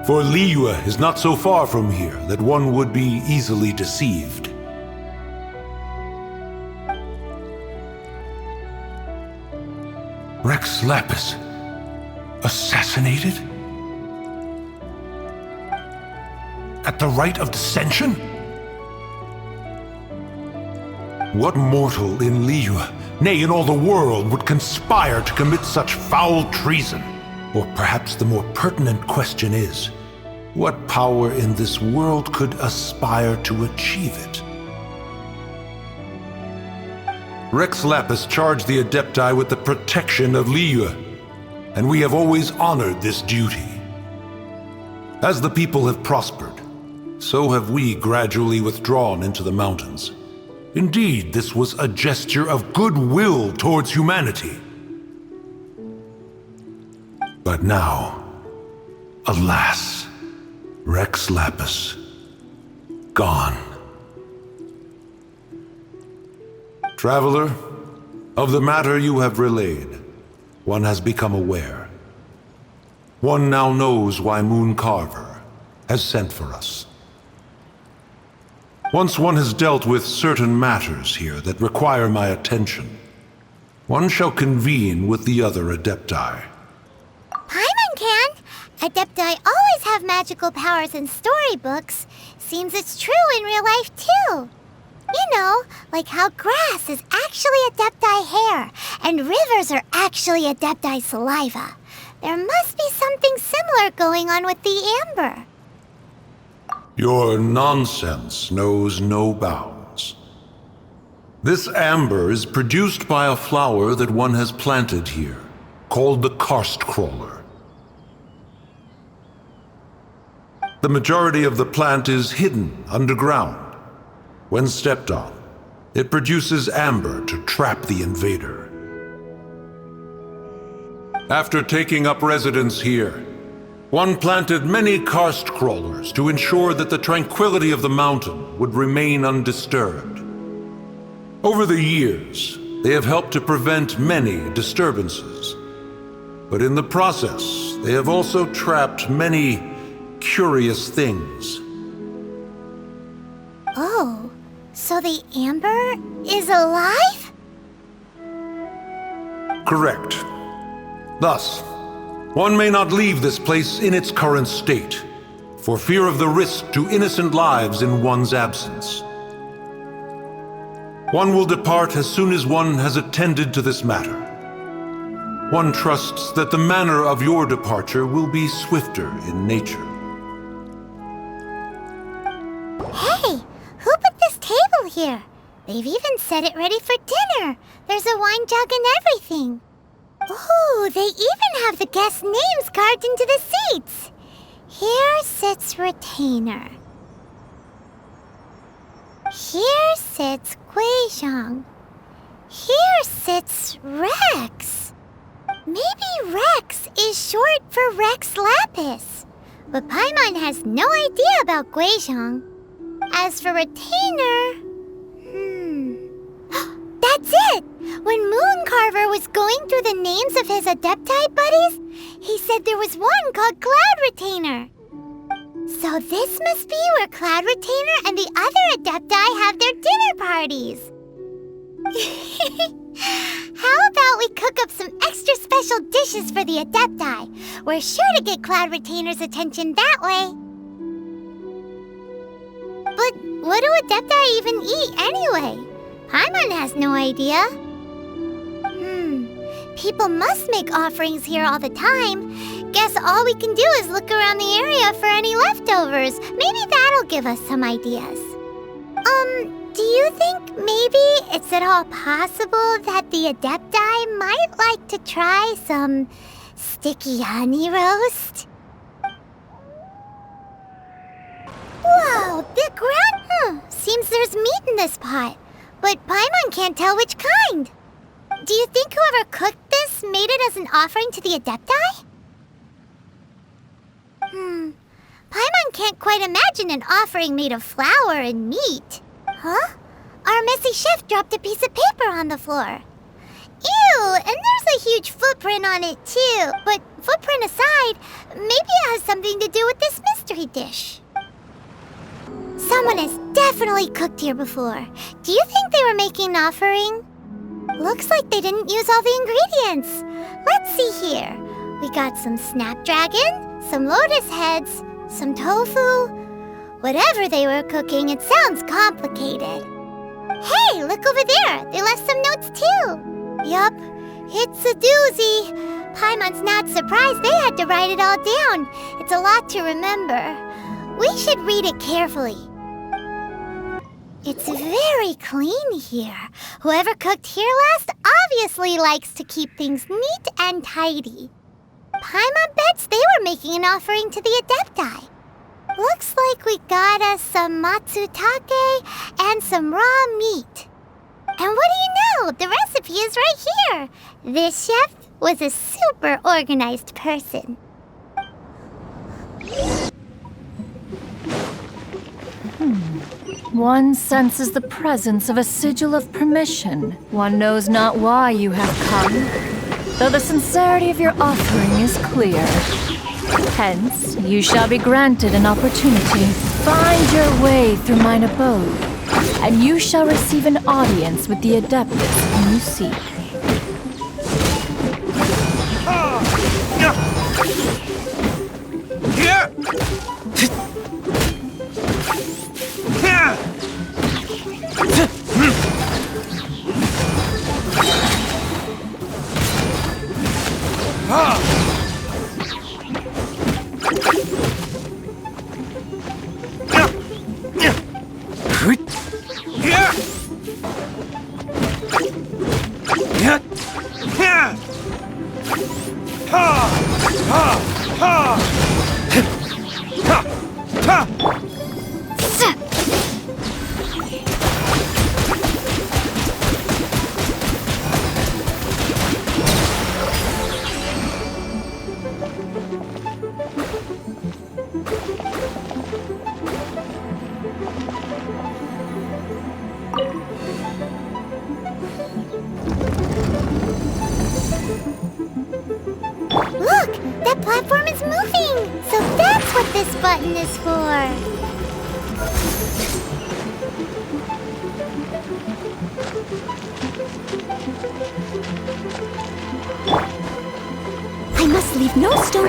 For Liyue is not so far from here that one would be easily deceived. Rex Lapis, assassinated? At the rite of dissension? What mortal in Liyue, nay in all the world, would conspire to commit such foul treason? Or perhaps the more pertinent question is, what power in this world could aspire to achieve it? Rex Lapis charged the Adepti with the protection of Liyue, and we have always honored this duty. As the people have prospered, so have we gradually withdrawn into the mountains. Indeed, this was a gesture of goodwill towards humanity. But now, alas, Rex Lapis, gone. Traveler, of the matter you have relayed, one has become aware. One now knows why Mooncarver has sent for us. Once one has dealt with certain matters here that require my attention, one shall convene with the other Adepti. Paimon can! Adepti always have magical powers in storybooks. Seems it's true in real life, too. You know, like how grass is actually Adepti hair, and rivers are actually Adepti saliva. There must be something similar going on with the amber. Your nonsense knows no bounds. This amber is produced by a flower that one has planted here, called the karst crawler. The majority of the plant is hidden underground. When stepped on, it produces amber to trap the invader. After taking up residence here, One planted many karst crawlers to ensure that the tranquility of the mountain would remain undisturbed. Over the years, they have helped to prevent many disturbances. But in the process, they have also trapped many curious things. Oh, so the amber is alive? Correct. Thus, one may not leave this place in its current state, for fear of the risk to innocent lives in one's absence. One will depart as soon as one has attended to this matter. One trusts that the manner of your departure will be swifter in nature. Hey, who put this table here? They've even set it ready for dinner. There's a wine jug and everything. Ooh, they even have the guests' names carved into the seats. Here sits Retainer. Here sits Guizhong. Here sits Rex. Maybe Rex is short for Rex Lapis. But Paimon has no idea about Guizhong. As for Retainer... That's it! When Mooncarver was going through the names of his Adepti buddies, he said there was one called Cloud Retainer. So this must be where Cloud Retainer and the other Adepti have their dinner parties. How about we cook up some extra special dishes for the Adepti? We're sure to get Cloud Retainer's attention that way. But what do Adepti even eat anyway? Paimon has no idea. People must make offerings here all the time. Guess all we can do is look around the area for any leftovers. Maybe that'll give us some ideas. Do you think maybe it's at all possible that the Adepti might like to try some sticky honey roast? Whoa, the ground... seems there's meat in this pot. But Paimon can't tell which kind. Do you think whoever cooked this made it as an offering to the Adepti? Paimon can't quite imagine an offering made of flour and meat. Huh? Our messy chef dropped a piece of paper on the floor. Ew, and there's a huge footprint on it too. But footprint aside, maybe it has something to do with this mystery dish. Someone has definitely cooked here before. Do you think they were making an offering? Looks like they didn't use all the ingredients. Let's see here. We got some snapdragon, some lotus heads, some tofu. Whatever they were cooking, it sounds complicated. Hey, look over there. They left some notes too. Yup, it's a doozy. Paimon's not surprised they had to write it all down. It's a lot to remember. We should read it carefully. It's very clean here. Whoever cooked here last obviously likes to keep things neat and tidy. Paimon bets they were making an offering to the Adepti. Looks like we got us some matsutake and some raw meat. And what do you know? The recipe is right here. This chef was a super organized person. One senses the presence of a sigil of permission. One knows not why you have come, though the sincerity of your offering is clear. Hence, you shall be granted an opportunity. Find your way through mine abode, and you shall receive an audience with the Adeptus whom you seek. platform is moving! So that's what this button is for! I must leave no stone.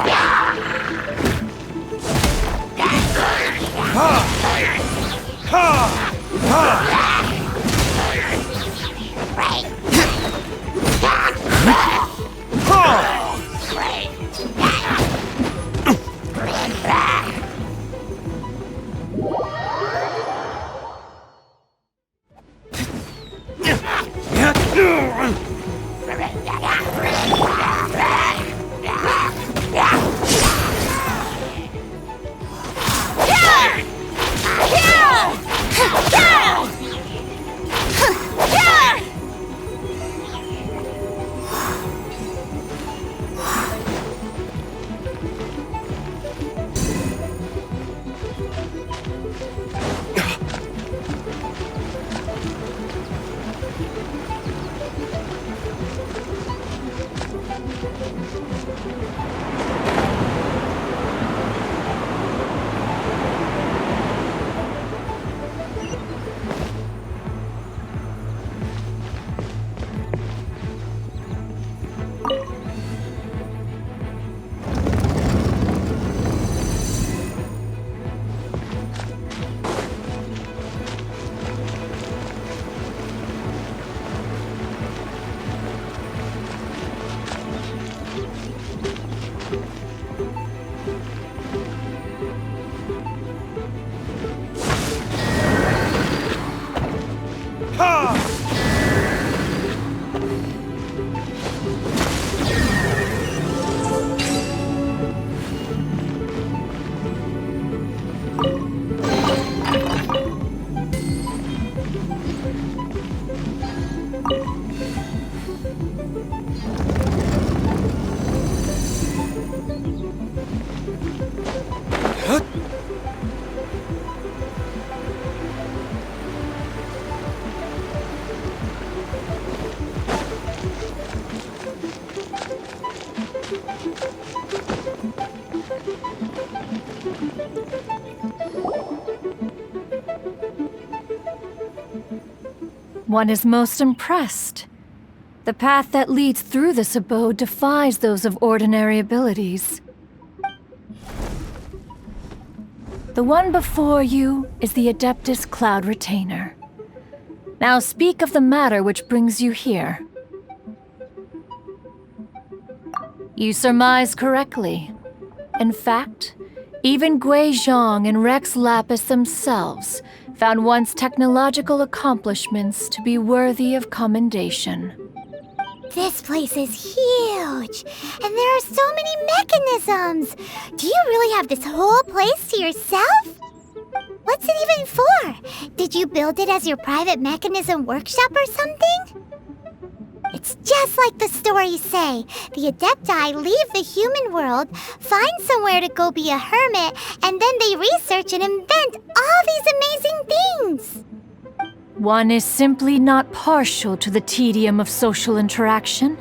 One is most impressed. The path that leads through this abode defies those of ordinary abilities. The one before you is the Adeptus Cloud Retainer. Now speak of the matter which brings you here. You surmise correctly. In fact, even Gui Zhang and Rex Lapis themselves found one's technological accomplishments to be worthy of commendation. This place is huge, and there are so many mechanisms. Do you really have this whole place to yourself? What's it even for? Did you build it as your private mechanism workshop or something? It's just like the stories say. The Adepti leave the human world, find somewhere to go be a hermit, and then they research and invent all these amazing things. One is simply not partial to the tedium of social interaction,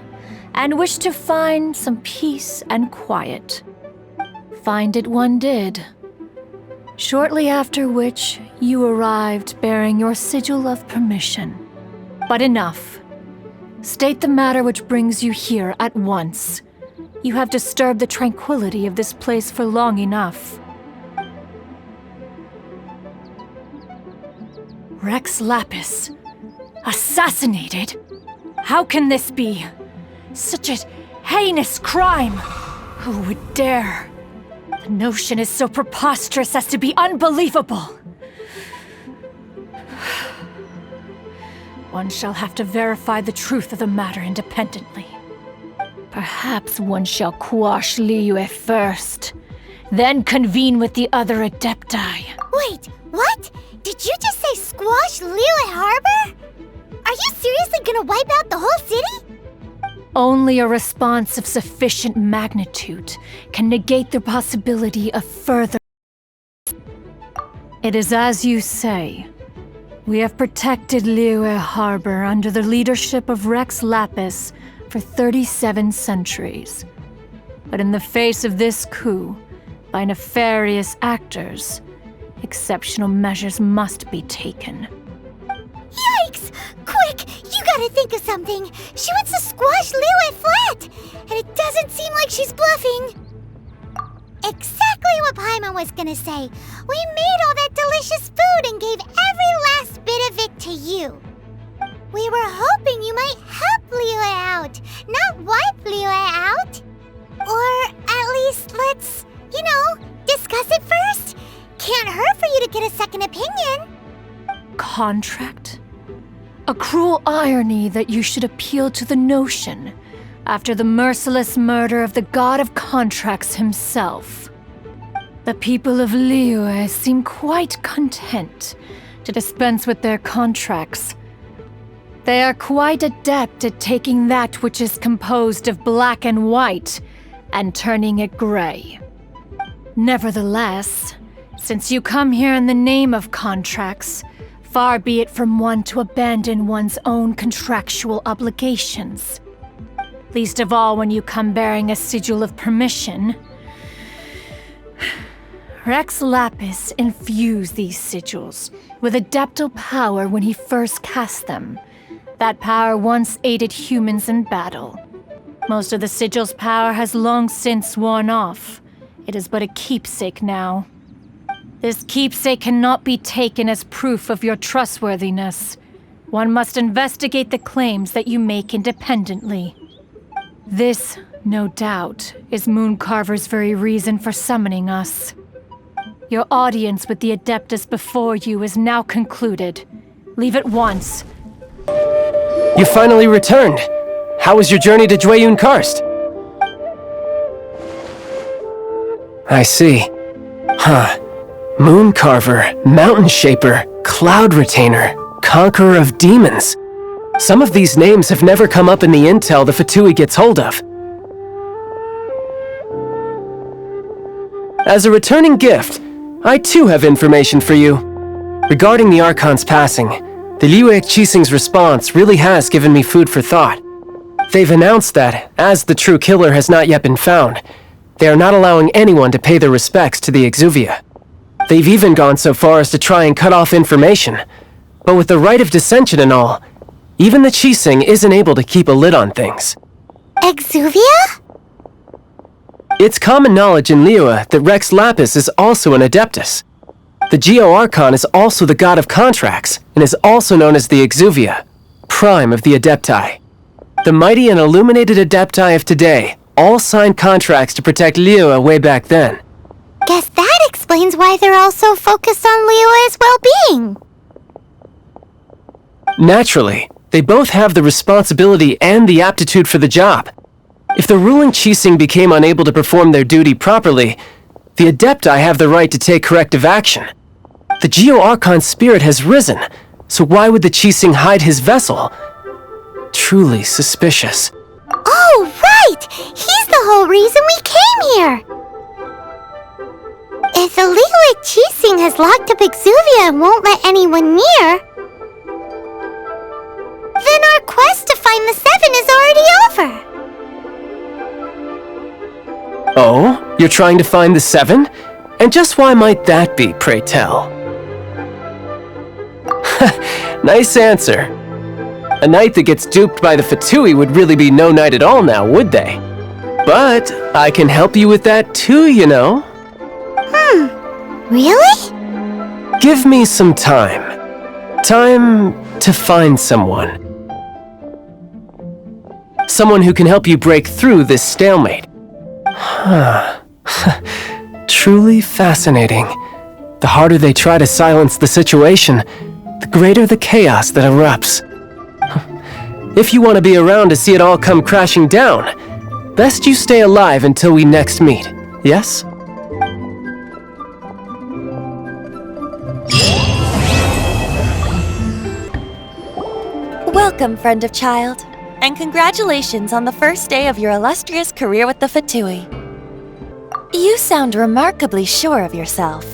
and wished to find some peace and quiet. Find it one did. Shortly after which, you arrived bearing your sigil of permission. But enough. State the matter which brings you here at once. You have disturbed the tranquility of this place for long enough. Rex Lapis. Assassinated? How can this be? Such a heinous crime! Who would dare? The notion is so preposterous as to be unbelievable. One shall have to verify the truth of the matter independently. Perhaps one shall quash Liyue first, then convene with the other Adepti. Wait, what? Did you just say squash Liyue Harbor? Are you seriously gonna wipe out the whole city? Only a response of sufficient magnitude can negate the possibility of further. It is as you say. We have protected Liyue Harbor under the leadership of Rex Lapis for 37 centuries. But in the face of this coup, by nefarious actors, exceptional measures must be taken. Yikes! Quick, you gotta think of something. She wants to squash Liyue flat, and it doesn't seem like she's bluffing. Exactly what Paimon was gonna say. We made all that delicious food and gave every last bit of it to you. We were hoping you might help Liyue out, not wipe Liyue out. Or at least let's, discuss it first. Can't hurt for you to get a second opinion. Contract? A cruel irony that you should appeal to the notion after the merciless murder of the god of contracts himself. The people of Liyue seem quite content to dispense with their contracts. They are quite adept at taking that which is composed of black and white and turning it gray. Nevertheless, since you come here in the name of contracts, far be it from one to abandon one's own contractual obligations. Least of all when you come bearing a sigil of permission. Rex Lapis infused these sigils with adeptal power when he first cast them. That power once aided humans in battle. Most of the sigil's power has long since worn off. It is but a keepsake now. This keepsake cannot be taken as proof of your trustworthiness. One must investigate the claims that you make independently. This, no doubt, is Mooncarver's very reason for summoning us. Your audience with the Adeptus before you is now concluded. Leave at once. You finally returned. How was your journey to Jueyun Karst? I see. Huh. Mooncarver, Mountain Shaper, Cloud Retainer, Conqueror of Demons. Some of these names have never come up in the intel the Fatui gets hold of. As a returning gift, I too have information for you. Regarding the Archon's passing, the Liyue Qixing's response really has given me food for thought. They've announced that, as the true killer has not yet been found, they are not allowing anyone to pay their respects to the Exuvia. They've even gone so far as to try and cut off information. But with the right of dissension and all, even the Qixing isn't able to keep a lid on things. Exuvia? It's common knowledge in Liyue that Rex Lapis is also an Adeptus. The Geo-Archon is also the god of contracts, and is also known as the Exuvia, prime of the Adepti. The mighty and illuminated Adepti of today all signed contracts to protect Liyue way back then. Guess that explains why they're all so focused on Liyue's well-being. Naturally, they both have the responsibility and the aptitude for the job. If the ruling Qixing became unable to perform their duty properly, the Adepti have the right to take corrective action. The Geo-Archon's spirit has risen, so why would the Qixing hide his vessel? Truly suspicious. Oh, right! He's the whole reason we came here! If the Liyue Qixing has locked up Exuvia and won't let anyone near, then our quest to find the Seven is already over! Oh? You're trying to find the Seven? And just why might that be, pray tell? Nice answer. A knight that gets duped by the Fatui would really be no knight at all now, would they? But I can help you with that too, you know. Really? Give me some time. Time to find someone. Someone who can help you break through this stalemate. Huh. Truly fascinating. The harder they try to silence the situation, the greater the chaos that erupts. If you want to be around to see it all come crashing down, best you stay alive until we next meet, yes? Welcome, friend of child, and congratulations on the first day of your illustrious career with the Fatui. You sound remarkably sure of yourself.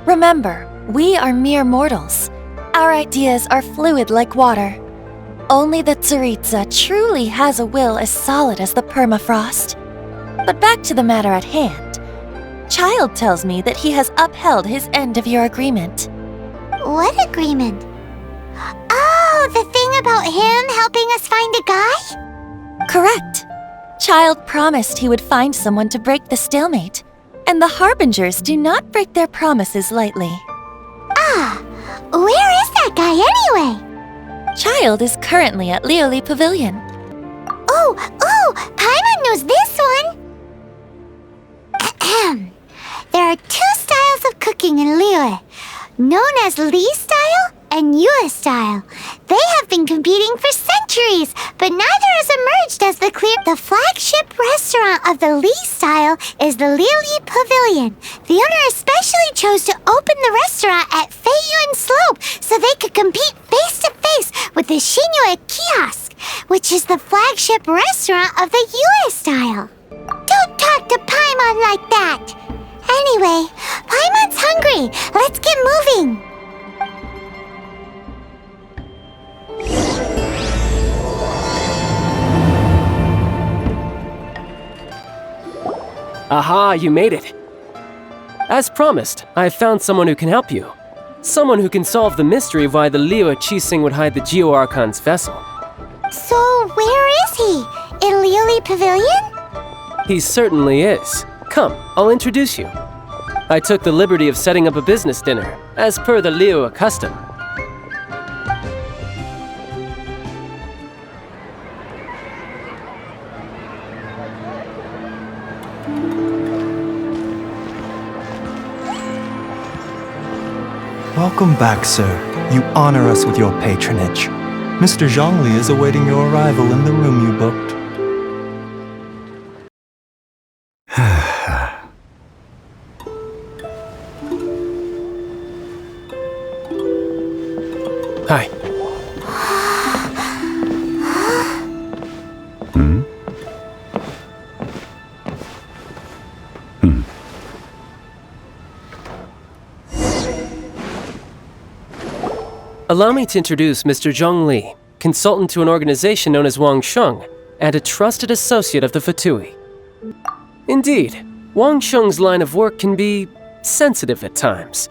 Remember, we are mere mortals. Our ideas are fluid like water. Only the Tsaritsa truly has a will as solid as the permafrost. But back to the matter at hand. Child tells me that he has upheld his end of your agreement. What agreement? Oh, the thing about him helping us find a guy? Correct. Child promised he would find someone to break the stalemate, and the Harbingers do not break their promises lightly. Ah, where is that guy anyway? Child is currently at Liyue Pavilion. Oh, Paimon knows this one! Ahem. There are two styles of cooking in Liyue, known as Li style and Yue style. They have been competing for centuries, but neither has emerged as the clear. The flagship restaurant of the Li style is the Liyue Pavilion. The owner especially chose to open the restaurant at Feiyun Slope so they could compete face to face with the Xinyue Kiosk, which is the flagship restaurant of the Yue style. Don't talk to Paimon like that! Anyway, Paimon's hungry. Let's get moving. Aha, you made it. As promised, I have found someone who can help you. Someone who can solve the mystery of why the Liyue Qixing would hide the Geo-Archon's vessel. So, where is he? In Liyue Pavilion? He certainly is. Come, I'll introduce you. I took the liberty of setting up a business dinner, as per the Liyue custom. Welcome back, sir. You honor us with your patronage. Mr. Zhongli is awaiting your arrival in the room you booked. Hi. Allow me to introduce Mr. Zhongli, consultant to an organization known as Wang Sheng, and a trusted associate of the Fatui. Indeed, Wang Sheng's line of work can be sensitive at times.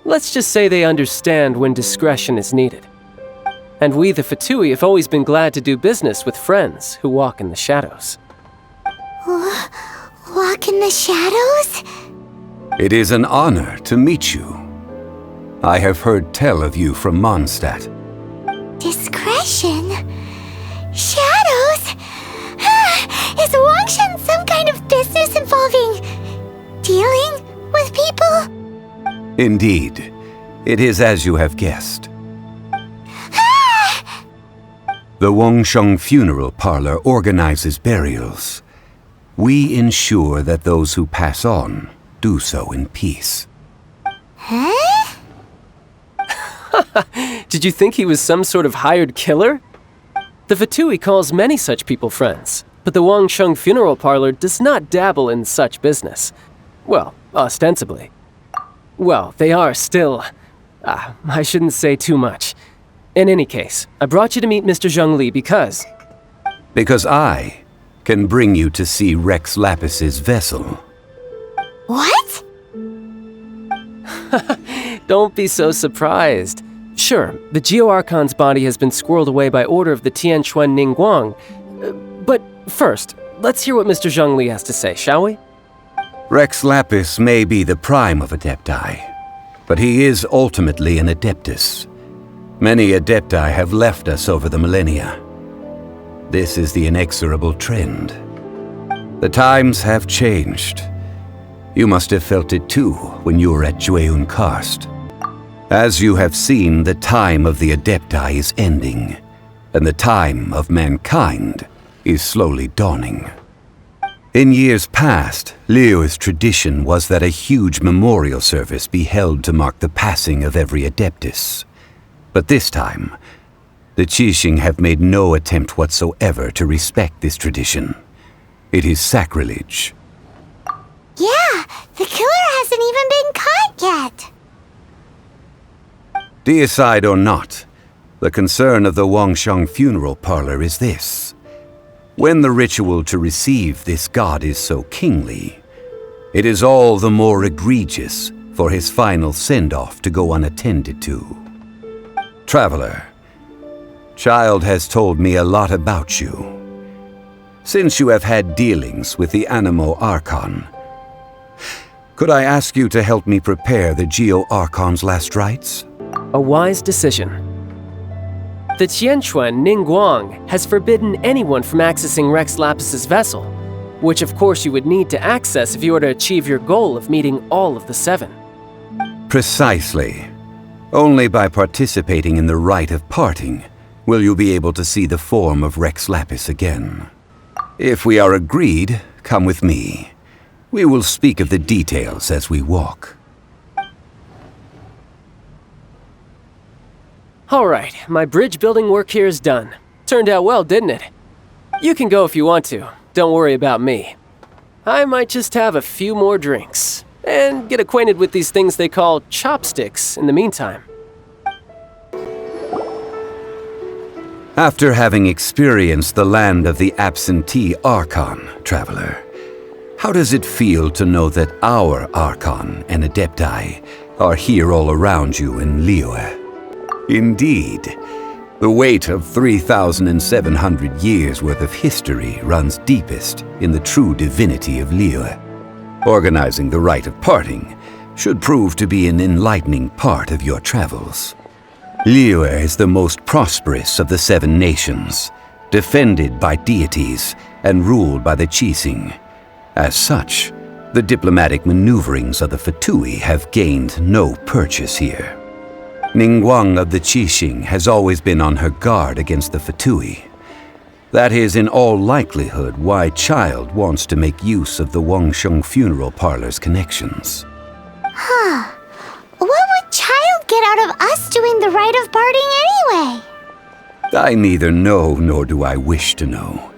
Let's just say they understand when discretion is needed. And we, the Fatui, have always been glad to do business with friends who walk in the shadows. Walk in the shadows? It is an honor to meet you. I have heard tell of you from Mondstadt. Discretion? Shadows? Is Wang Shen some kind of business involving dealing with people? Indeed, it is as you have guessed. The Wangsheng Funeral Parlor organizes burials. We ensure that those who pass on do so in peace. Huh? Did you think he was some sort of hired killer? The Fatui calls many such people friends, but the Wangsheng Funeral Parlor does not dabble in such business. Well, ostensibly. Well, they are still... I shouldn't say too much. In any case, I brought you to meet Mr. Zhongli because... Because I can bring you to see Rex Lapis's vessel. What? Don't be so surprised. Sure, the Geo-Archon's body has been squirreled away by order of the Tianquan Ningguang. But first, let's hear what Mr. Zhongli has to say, shall we? Rex Lapis may be the prime of Adepti, but he is ultimately an Adeptus. Many Adepti have left us over the millennia. This is the inexorable trend. The times have changed. You must have felt it too when you were at Jueyun Karst. As you have seen, the time of the Adepti is ending, and the time of mankind is slowly dawning. In years past, Liyue's tradition was that a huge memorial service be held to mark the passing of every Adeptus. But this time, the Qixing have made no attempt whatsoever to respect this tradition. It is sacrilege. Yeah, the killer hasn't even been caught yet. Deicide or not, the concern of the Wangsheng Funeral Parlor is this. When the ritual to receive this god is so kingly, it is all the more egregious for his final send-off to go unattended to. Traveler, Child has told me a lot about you. Since you have had dealings with the Animo Archon, could I ask you to help me prepare the Geo Archon's last rites? A wise decision. The Tianquan Ningguang has forbidden anyone from accessing Rex Lapis's vessel, which of course you would need to access if you were to achieve your goal of meeting all of the 7. Precisely. Only by participating in the rite of parting will you be able to see the form of Rex Lapis again. If we are agreed, come with me. We will speak of the details as we walk. All right, my bridge building work here is done. Turned out well, didn't it? You can go if you want to. Don't worry about me. I might just have a few more drinks and get acquainted with these things they call chopsticks in the meantime. After having experienced the land of the absentee Archon, Traveler, how does it feel to know that our Archon and Adepti are here all around you in Liyue? Indeed, the weight of 3,700 years' worth of history runs deepest in the true divinity of Liyue. Organizing the rite of parting should prove to be an enlightening part of your travels. Liyue is the most prosperous of the 7 nations, defended by deities and ruled by the Qixing. As such, the diplomatic maneuverings of the Fatui have gained no purchase here. Ningguang of the Qixing has always been on her guard against the Fatui. That is in all likelihood why Child wants to make use of the Wangsheng funeral parlor's connections. Huh. What would Child get out of us doing the rite of parting anyway? I neither know nor do I wish to know.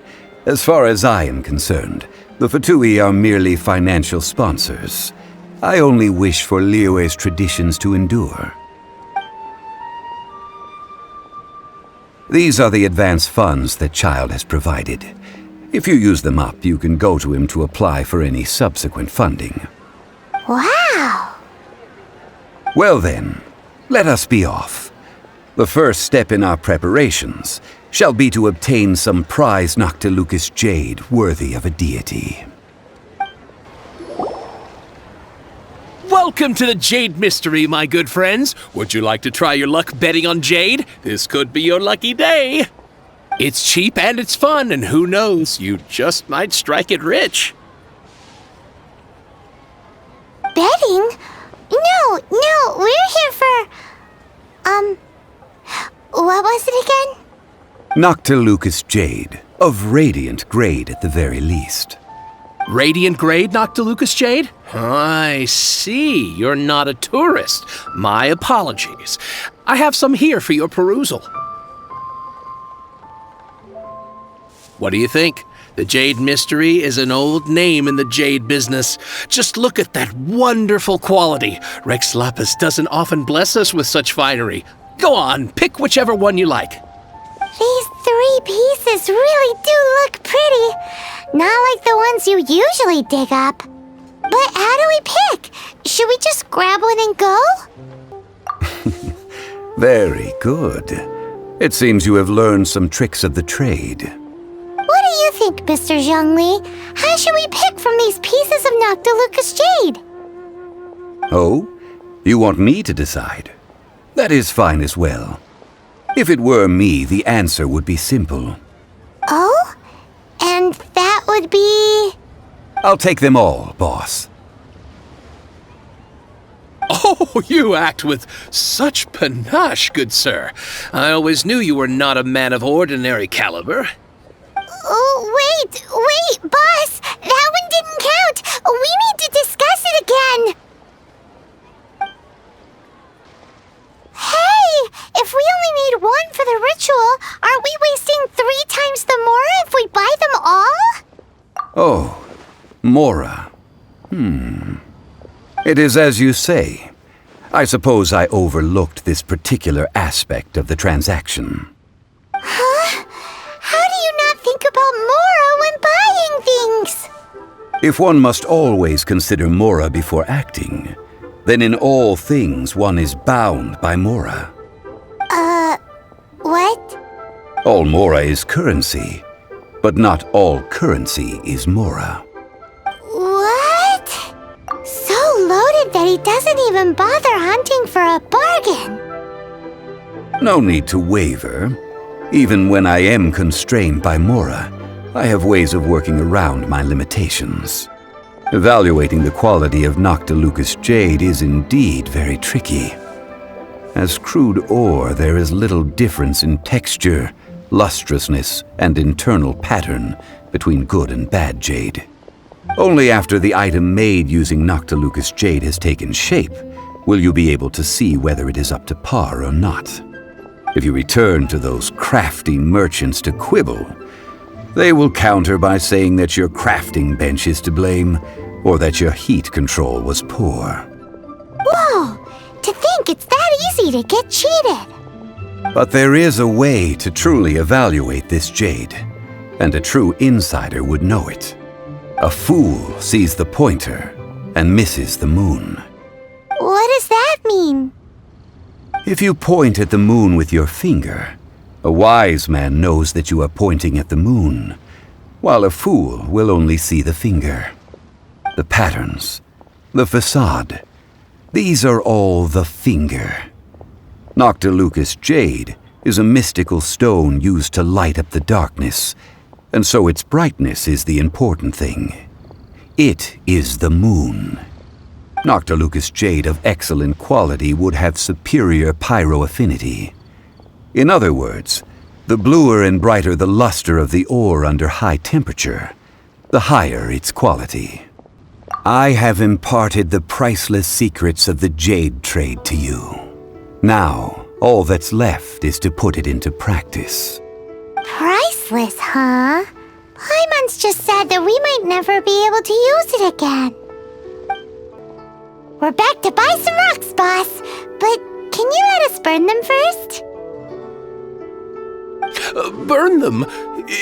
As far as I am concerned, the Fatui are merely financial sponsors. I only wish for Liyue's traditions to endure. These are the advance funds that Child has provided. If you use them up, you can go to him to apply for any subsequent funding. Wow! Well then, let us be off. The first step in our preparations shall be to obtain some prized Noctilucous jade worthy of a deity. Welcome to the Jade Mystery, my good friends. Would you like to try your luck betting on jade? This could be your lucky day. It's cheap and it's fun, and who knows, you just might strike it rich. Betting? No, we're here for... what was it again? Noctilucous jade, of radiant grade at the very least. Radiant grade Noctilucous jade? I see. You're not a tourist. My apologies. I have some here for your perusal. What do you think? The Jade Mystery is an old name in the jade business. Just look at that wonderful quality. Rex Lapis doesn't often bless us with such finery. Go on, pick whichever one you like. These 3 pieces really do look pretty. Not like the ones you usually dig up. But how do we pick? Should we just grab one and go? Very good. It seems you have learned some tricks of the trade. What do you think, Mr. Zhongli? How should we pick from these pieces of Noctilucous jade? Oh? You want me to decide? That is fine as well. If it were me, the answer would be simple. Oh? And that would be... I'll take them all, boss. Oh, you act with such panache, good sir. I always knew you were not a man of ordinary caliber. Oh, wait, boss! That one didn't count! We need to discuss it again! Hey! If we only need 1 for the ritual, aren't we wasting 3 times the more if we buy them all? Oh, Mora. It is as you say. I suppose I overlooked this particular aspect of the transaction. Huh? How do you not think about If one must always consider Mora before acting, then in all things one is bound by Mora. What? All Mora is currency, but not all currency is Mora. What? So loaded that he doesn't even bother hunting for a bargain. No need to waver. Even when I am constrained by Mora, I have ways of working around my limitations. Evaluating the quality of Noctilucous jade is indeed very tricky. As crude ore, there is little difference in texture, lustrousness, and internal pattern between good and bad jade. Only after the item made using Noctilucous jade has taken shape will you be able to see whether it is up to par or not. If you return to those crafty merchants to quibble, they will counter by saying that your crafting bench is to blame, or that your heat control was poor. Whoa! To think it's that easy to get cheated! But there is a way to truly evaluate this jade, and a true insider would know it. A fool sees the pointer and misses the moon. What does that mean? If you point at the moon with your finger, a wise man knows that you are pointing at the moon, while a fool will only see the finger. The patterns, the facade, these are all the finger. Noctilucous jade is a mystical stone used to light up the darkness, and so its brightness is the important thing. It is the moon. Noctilucous jade of excellent quality would have superior pyroaffinity. In other words, the bluer and brighter the luster of the ore under high temperature, the higher its quality. I have imparted the priceless secrets of the jade trade to you. Now, all that's left is to put it into practice. Priceless, huh? Paimon's just said that we might never be able to use it again. We're back to buy some rocks, boss. But can you let us burn them first? Burn them?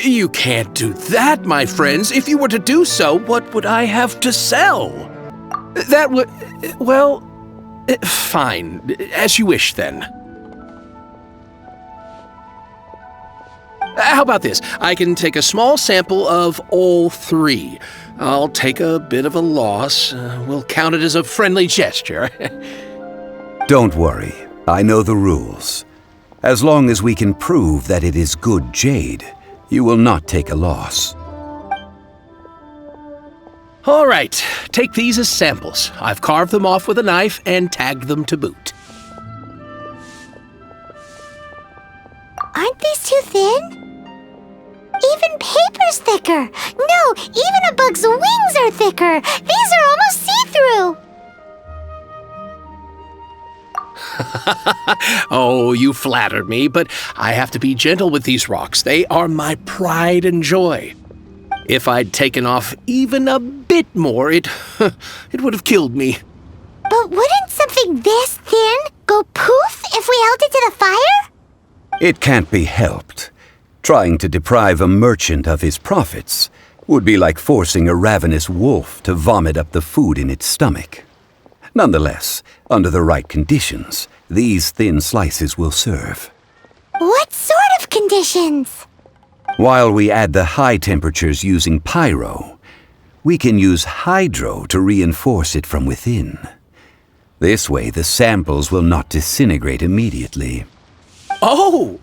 You can't do that, my friends. If you were to do so, what would I have to sell? That would... well... fine. As you wish, then. How about this? I can take a small sample of all three. I'll take a bit of a loss. We'll count it as a friendly gesture. Don't worry. I know the rules. As long as we can prove that it is good jade, you will not take a loss. All right. Take these as samples. I've carved them off with a knife and tagged them to boot. Aren't these too thin? Even paper's thicker! No, even a bug's wings are thicker! These are almost see-through! Oh, you flatter me, but I have to be gentle with these rocks. They are my pride and joy. If I'd taken off even a bit more, it would have killed me. But wouldn't something this thin go poof if we held it to the fire? It can't be helped. Trying to deprive a merchant of his profits would be like forcing a ravenous wolf to vomit up the food in its stomach. Nonetheless, under the right conditions, these thin slices will serve. What sort of conditions? While we add the high temperatures using pyro, we can use hydro to reinforce it from within. This way, the samples will not disintegrate immediately. Oh!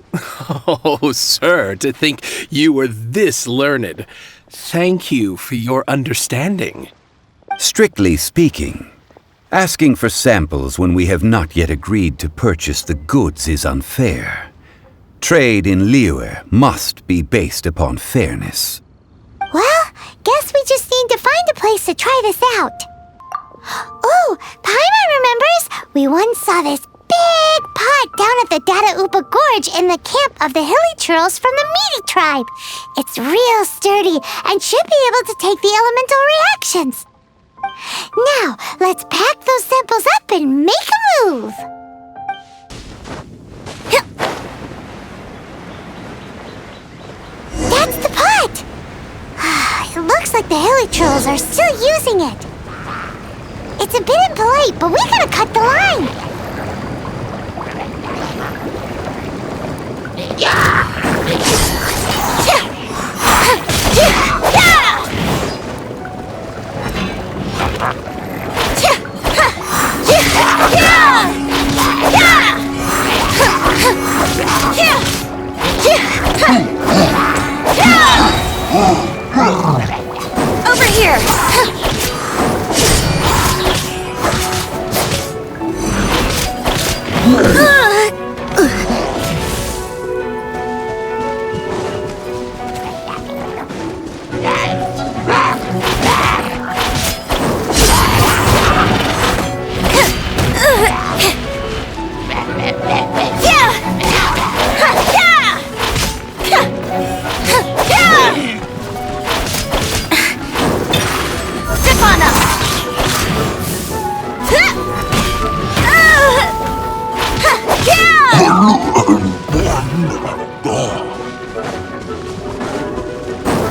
Oh, sir, to think you were this learned. Thank you for your understanding. Strictly speaking, asking for samples when we have not yet agreed to purchase the goods is unfair. Trade in Liyue must be based upon fairness. Well, guess we just need to find a place to try this out. Oh, Paimon remembers we once saw this big pot down at the Dada Upa Gorge in the camp of the hilly churls from the Meaty tribe. It's real sturdy and should be able to take the elemental reactions. Now, let's pack those samples up and make a move. That's the pot! It looks Looks like the Hilichurls are still using it. It's a bit impolite, but we gotta cut the line. Over here!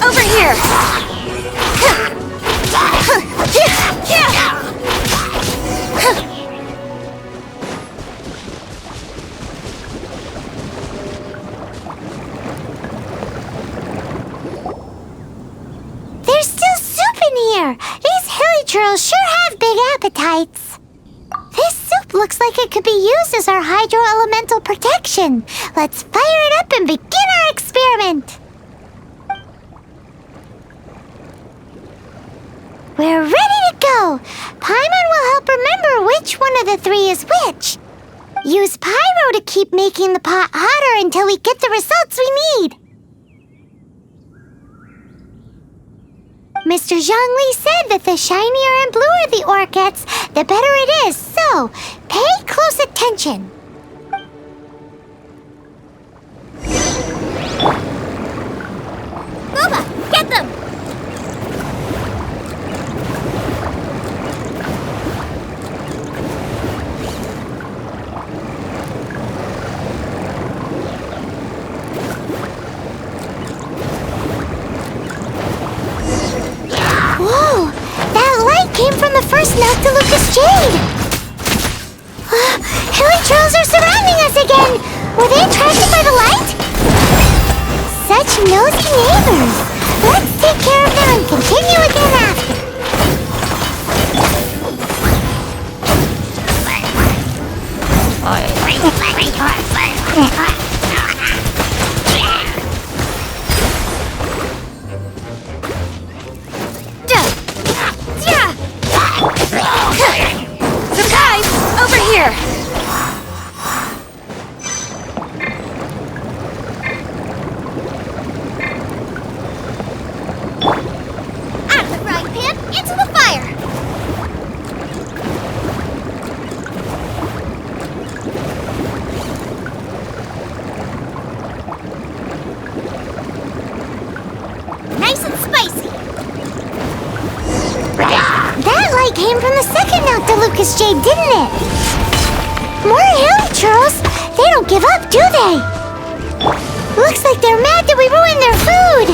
Over here! There's still soup in here. These Hilichurls sure have big appetites. This soup looks like it could be used as our hydro-elemental protection. Let's fire it up and begin our experiment. We're ready to go. Paimon will help remember which one of the three is which. Use Pyro to keep making the pot hotter until we get the results we need. Mr. Zhongli said that the shinier and bluer the ore gets, the better it is, so pay close attention. Booba, get them! Whoa! That light came from the first Noctilucous Jade! Hilichurls are surrounding us again! Were they attracted by the light? Such nosy neighbors! Let's take care of them and continue again after. Surprise! Over here! Out of the frying pan, into the fire! Nice and spicy! That light came from the second Noctilucous Jade, didn't it? More Hilichurls! They don't give up, do they? Looks like they're mad that we ruined their food!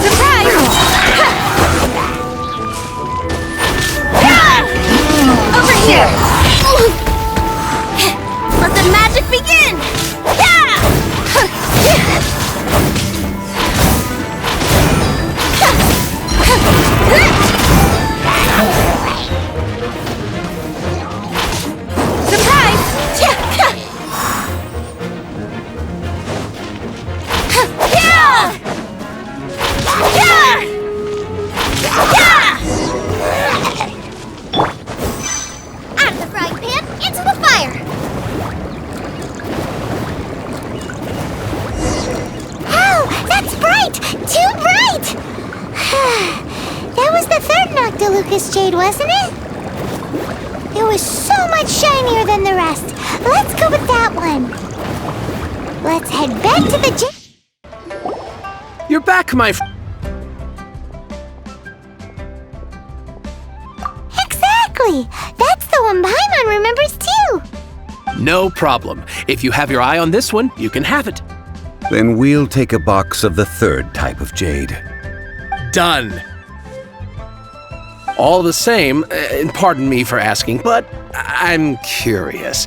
Surprise! Over here! Let the magic begin! Out of the frying pan, into the fire! Oh, that's bright! Too bright! That was the third Noctilucous Jade, wasn't it? It was so much shinier than the rest. Let's go with that one. Let's head back to the gym. You're back, my Exactly! That's the one Paimon remembers too! No problem. If you have your eye on this one, you can have it. Then we'll take a box of the third type of jade. Done. All the same, and pardon me for asking, but I'm curious.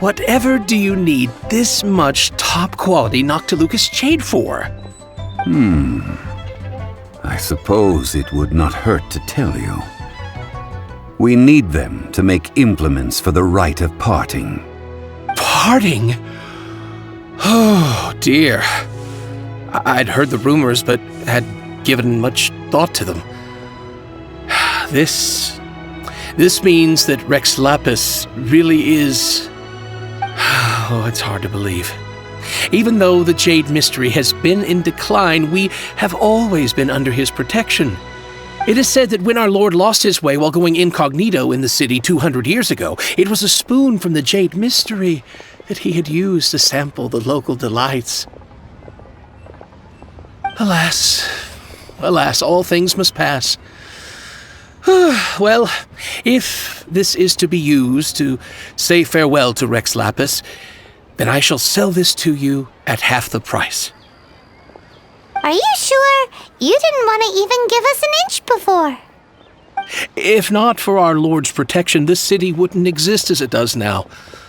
Whatever do you need this much top-quality Noctilucous jade for? I suppose it would not hurt to tell you. We need them to make implements for the rite of parting. Parting? Oh, dear. I'd heard the rumors, but had given much thought to them. This means that Rex Lapis really is... Oh, it's hard to believe. Even though the Jade Mystery has been in decline, we have always been under his protection. It is said that when our Lord lost his way while going incognito in the city 200 years ago, it was a spoon from the Jade Mystery that he had used to sample the local delights. Alas, all things must pass. Well, if this is to be used to say farewell to Rex Lapis, then I shall sell this to you at half the price. Are you sure? You didn't want to even give us an inch before. If not for our Lord's protection, this city wouldn't exist as it does now.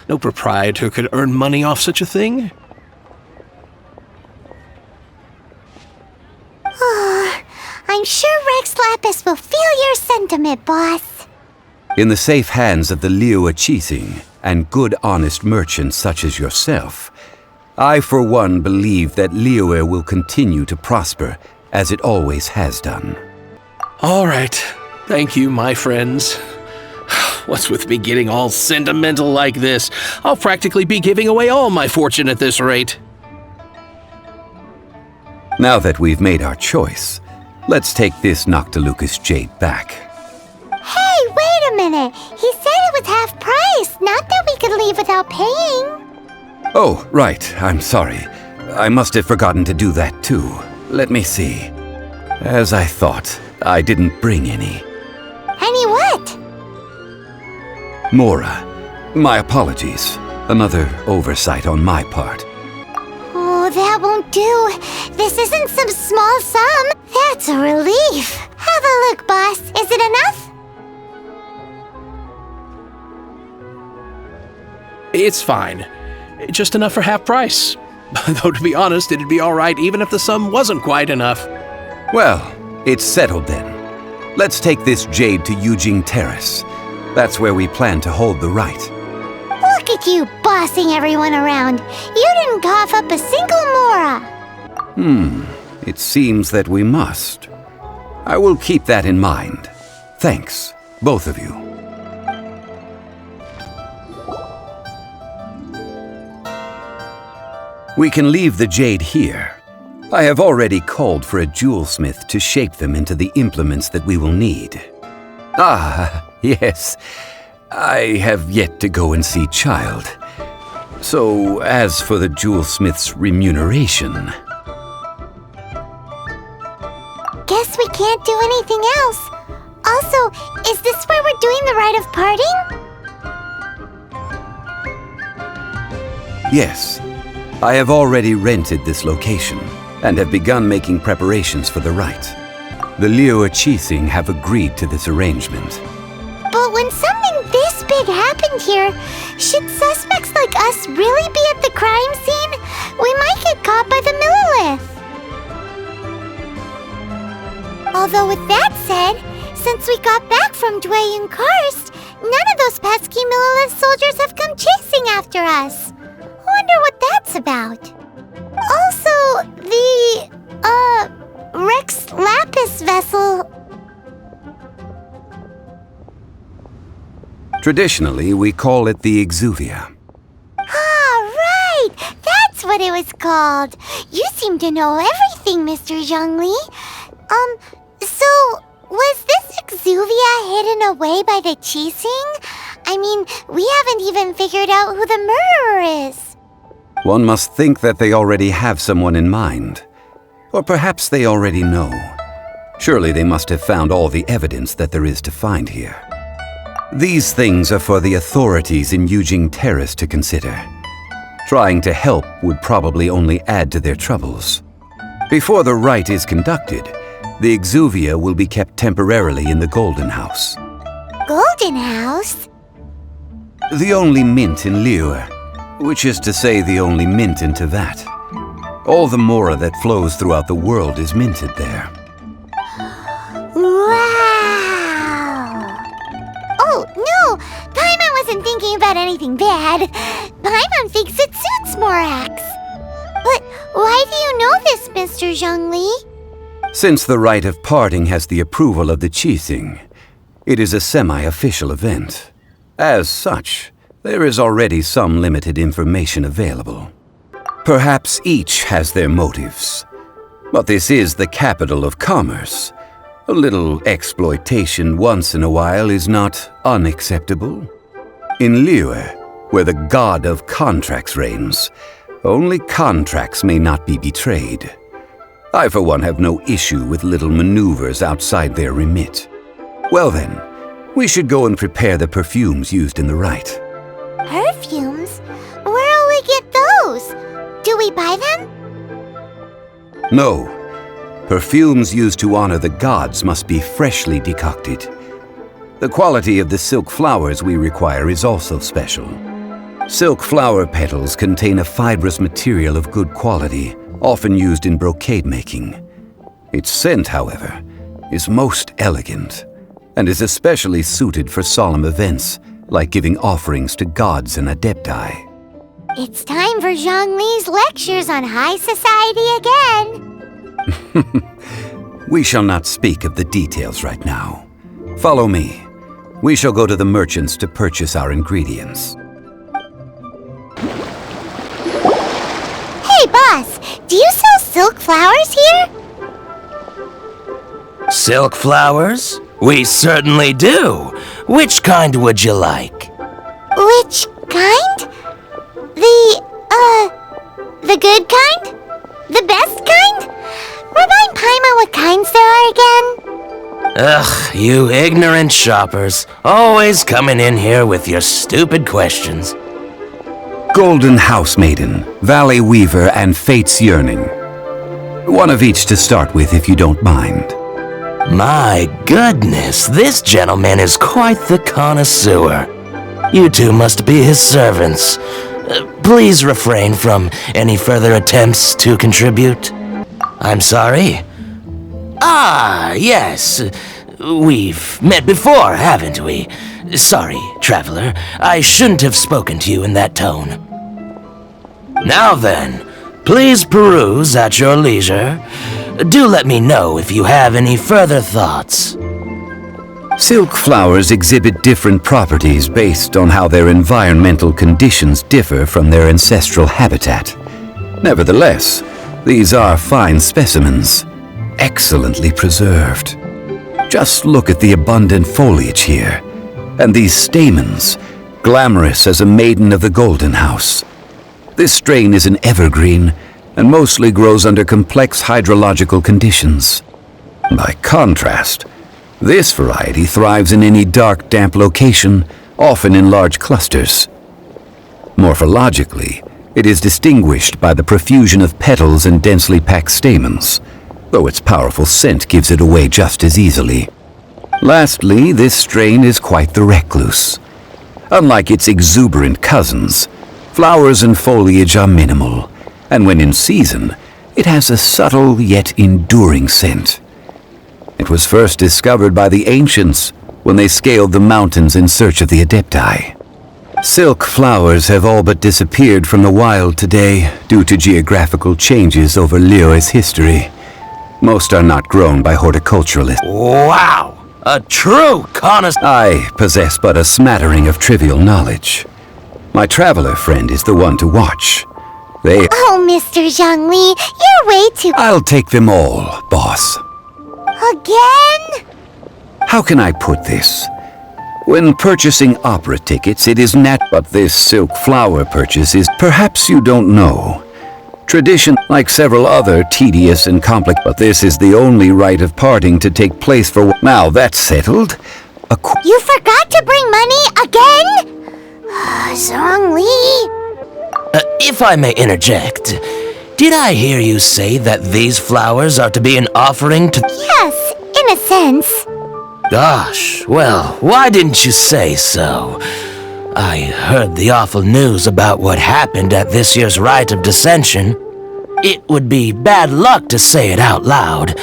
No proprietor could earn money off such a thing. I'm sure Rex Lapis will feel your sentiment, boss. In the safe hands of the Liyue and good honest merchants such as yourself, I for one believe that Liyue will continue to prosper as it always has done. All right. Thank you, my friends. What's with me getting all sentimental like this? I'll practically be giving away all my fortune at this rate. Now that we've made our choice, let's take this Noctilucous jade back. Hey, wait a minute. He said it was half price, not that we could leave without paying. Oh, right. I'm sorry. I must have forgotten to do that too. Let me see. As I thought, I didn't bring any. Any what? Mora, my apologies. Another oversight on my part. Oh, that won't do. This isn't some small sum. That's a relief. Have a look, boss. Is it enough? It's fine. Just enough for half price. Though to be honest, it'd be all right even if the sum wasn't quite enough. Well, it's settled then. Let's take this jade to Yujing Terrace. That's where we plan to hold the rite. Look at you bossing everyone around. You didn't cough up a single Mora. It seems that we must. I will keep that in mind. Thanks, both of you. We can leave the jade here. I have already called for a jewelsmith to shape them into the implements that we will need. Ah, yes. I have yet to go and see Child. So, as for the jewelsmith's remuneration... Guess we can't do anything else. Also, is this where we're doing the rite of parting? Yes. I have already rented this location and have begun making preparations for the rite. The Liyue have agreed to this arrangement. But when something this big happened here, should suspects like us really be at the crime scene? We might get caught by the Millilith. Although with that said, since we got back from Dway and Karst, none of those pesky Millilith soldiers have come chasing after us. Wonder what that's about. Also, the, Rex Lapis vessel... Traditionally, we call it the Exuvia. Ah, right! That's what it was called. You seem to know everything, Mr. Zhongli. So, was this Exuvia hidden away by the Qixing? I mean, we haven't even figured out who the murderer is. One must think that they already have someone in mind. Or perhaps they already know. Surely they must have found all the evidence that there is to find here. These things are for the authorities in Yujing Terrace to consider. Trying to help would probably only add to their troubles. Before the rite is conducted, the exuvia will be kept temporarily in the Golden House. Golden House? The only mint in Liyue, which is to say the only mint in Tevat. All the mora that flows throughout the world is minted there. Wow! Oh, no! Paimon wasn't thinking about anything bad. Paimon thinks it suits Morax. But why do you know this, Mr. Zhongli? Since the rite of parting has the approval of the Qixing, it is a semi-official event. As such, there is already some limited information available. Perhaps each has their motives. But this is the capital of commerce. A little exploitation once in a while is not unacceptable. In Liyue, where the god of contracts reigns, only contracts may not be betrayed. I, for one, have no issue with little maneuvers outside their remit. Well then, we should go and prepare the perfumes used in the rite. Perfumes? Where'll we get those? Do we buy them? No. Perfumes used to honor the gods must be freshly decocted. The quality of the silk flowers we require is also special. Silk flower petals contain a fibrous material of good quality, often used in brocade making. Its scent, however, is most elegant, and is especially suited for solemn events, like giving offerings to gods and adepti. It's time for Zhongli's lectures on high society again. We shall not speak of the details right now. Follow me. We shall go to the merchants to purchase our ingredients. Hey, boss, do you sell silk flowers here? Silk flowers? We certainly do. Which kind would you like? Which kind? The good kind? The best kind? Remind Paimon what kinds there are again. Ugh, you ignorant shoppers. Always coming in here with your stupid questions. Golden House Maiden, Valley Weaver, and Fate's Yearning. One of each to start with, if you don't mind. My goodness, this gentleman is quite the connoisseur. You two must be his servants. Please refrain from any further attempts to contribute. I'm sorry? Ah, yes. We've met before, haven't we? Sorry, traveler. I shouldn't have spoken to you in that tone. Now then, please peruse at your leisure. Do let me know if you have any further thoughts. Silk flowers exhibit different properties based on how their environmental conditions differ from their ancestral habitat. Nevertheless, these are fine specimens, excellently preserved. Just look at the abundant foliage here, and these stamens, glamorous as a maiden of the Golden House. This strain is an evergreen, and mostly grows under complex hydrological conditions. By contrast, this variety thrives in any dark, damp location, often in large clusters. Morphologically, it is distinguished by the profusion of petals and densely packed stamens, though its powerful scent gives it away just as easily. Lastly, this strain is quite the recluse. Unlike its exuberant cousins, flowers and foliage are minimal, and when in season, it has a subtle yet enduring scent. It was first discovered by the ancients when they scaled the mountains in search of the adepti. Silk flowers have all but disappeared from the wild today due to geographical changes over Liyue's history. Most are not grown by horticulturalists. Wow! A true connoisseur! I possess but a smattering of trivial knowledge. My traveler friend is the one to watch. Oh, Mr. Zhongli, you're way too— I'll take them all, boss. Again? How can I put this? When purchasing opera tickets, it is but this silk flower purchase is— perhaps you don't know. Tradition, like several other tedious and complex, but this is the only rite of parting to take place for— Now that's settled. You forgot to bring money again? Zhongli. If I may interject, did I hear you say that these flowers are to be an offering to— Yes, in a sense. Gosh, well, why didn't you say so? I heard the awful news about what happened at this year's Rite of Dissension. It would be bad luck to say it out loud,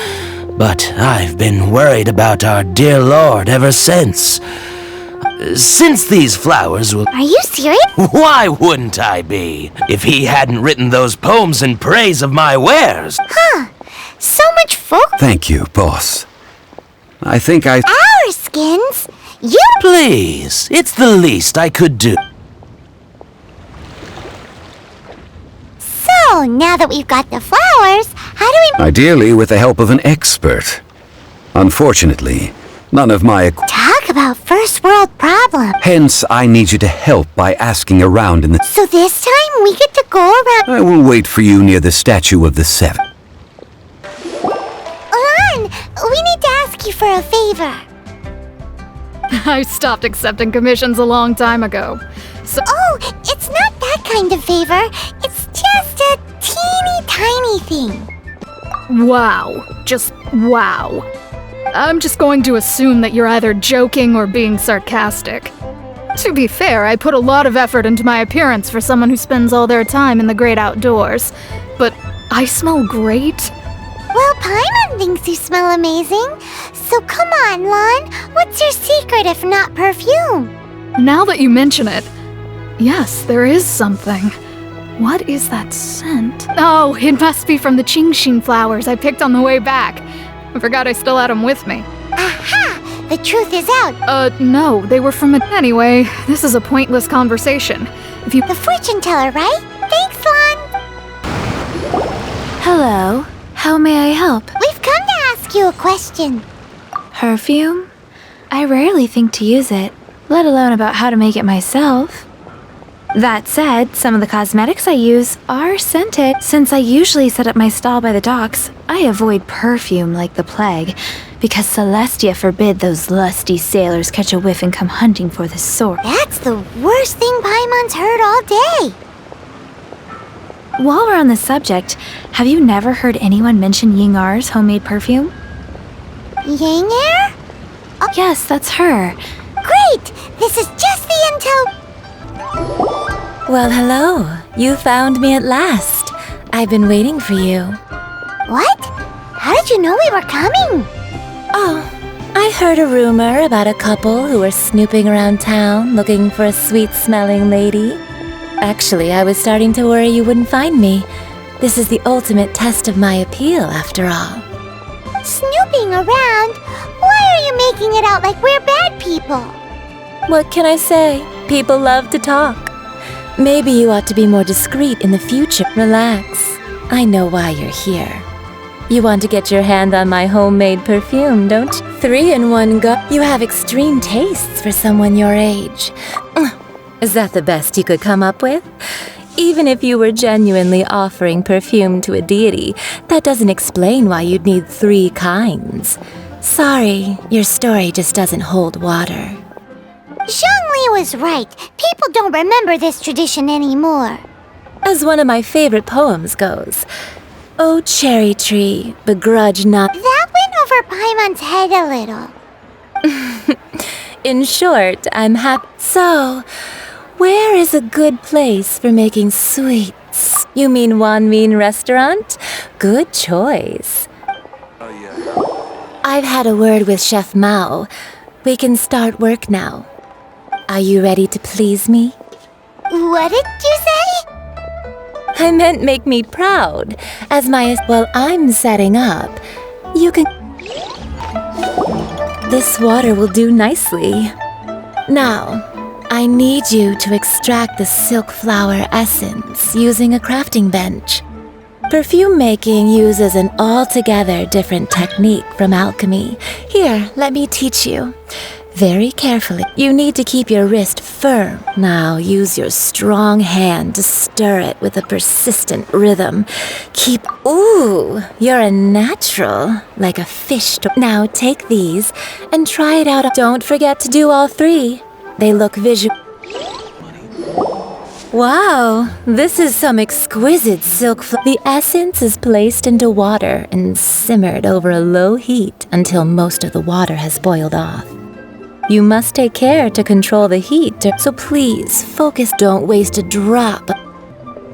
but I've been worried about our dear Lord ever since. Since these flowers will— Are you serious? Why wouldn't I be, if he hadn't written those poems in praise of my wares? Huh. So much folk— Thank you, boss. I think I— Our skins? You— Please, it's the least I could do. So, now that we've got the flowers, how do we— Ideally with the help of an expert. Unfortunately, none of my— Talk about first world problems. Hence, I need you to help by asking around in the— So this time we get to go around— I will wait for you near the statue of the Seven. Lan, we need to ask you for a favor. I stopped accepting commissions a long time ago. So Oh, it's not that kind of favor. It's just a teeny tiny thing. wow. Just wow. I'm just going to assume that you're either joking or being sarcastic. To be fair, I put a lot of effort into my appearance for someone who spends all their time in the great outdoors. But I smell great. Well, Paimon thinks you smell amazing. So come on, Lan. What's your secret if not perfume? Now that you mention it, yes, there is something. What is that scent? Oh, it must be from the Qingxin flowers I picked on the way back. I forgot I still had them with me. Aha! The truth is out. No, they were from a— Anyway, this is a pointless conversation. If you— The fortune teller, right? Thanks, Lan. Hello. How may I help? We've come to ask you a question. Perfume? I rarely think to use it, let alone about how to make it myself. That said, some of the cosmetics I use are scented. Since I usually set up my stall by the docks, I avoid perfume like the plague, because Celestia forbid those lusty sailors catch a whiff and come hunting for the sword. That's the worst thing Paimon's heard all day. While we're on the subject, have you never heard anyone mention Yingar's homemade perfume? Yingar? Oh. Yes, that's her. Great! This is just the intel. Well, hello. You found me at last. I've been waiting for you. What? How did you know we were coming? Oh, I heard a rumor about a couple who were snooping around town looking for a sweet-smelling lady. Actually, I was starting to worry you wouldn't find me. This is the ultimate test of my appeal, after all. Snooping around? Why are you making it out like we're bad people? What can I say? People love to talk. Maybe you ought to be more discreet in the future. Relax. I know why you're here. You want to get your hand on my homemade perfume, don't you? 3-in-1 go. You have extreme tastes for someone your age. Is that the best you could come up with? Even if you were genuinely offering perfume to a deity, that doesn't explain why you'd need 3 kinds. Sorry, your story just doesn't hold water. Zhongli was right. People don't remember this tradition anymore. As one of my favorite poems goes, "Oh, cherry tree, begrudge not..." That went over Paimon's head a little. In short, I'm happy. So, where is a good place for making sweets? You mean Wanmin Restaurant? Good choice. I've had a word with Chef Mao. We can start work now. Are you ready to please me? What did you say? I meant make me proud. As my... Well, I'm setting up. You can... This water will do nicely. Now, I need you to extract the silk flower essence using a crafting bench. Perfume making uses an altogether different technique from alchemy. Here, let me teach you. Very carefully. You need to keep your wrist firm. Now use your strong hand to stir it with a persistent rhythm. Ooh, you're a natural, like a fish. Now take these and try it out. Don't forget to do all three. They look visual. Wow, this is some exquisite silk. The essence is placed into water and simmered over a low heat until most of the water has boiled off. You must take care to control the heat, so please focus. Don't waste a drop.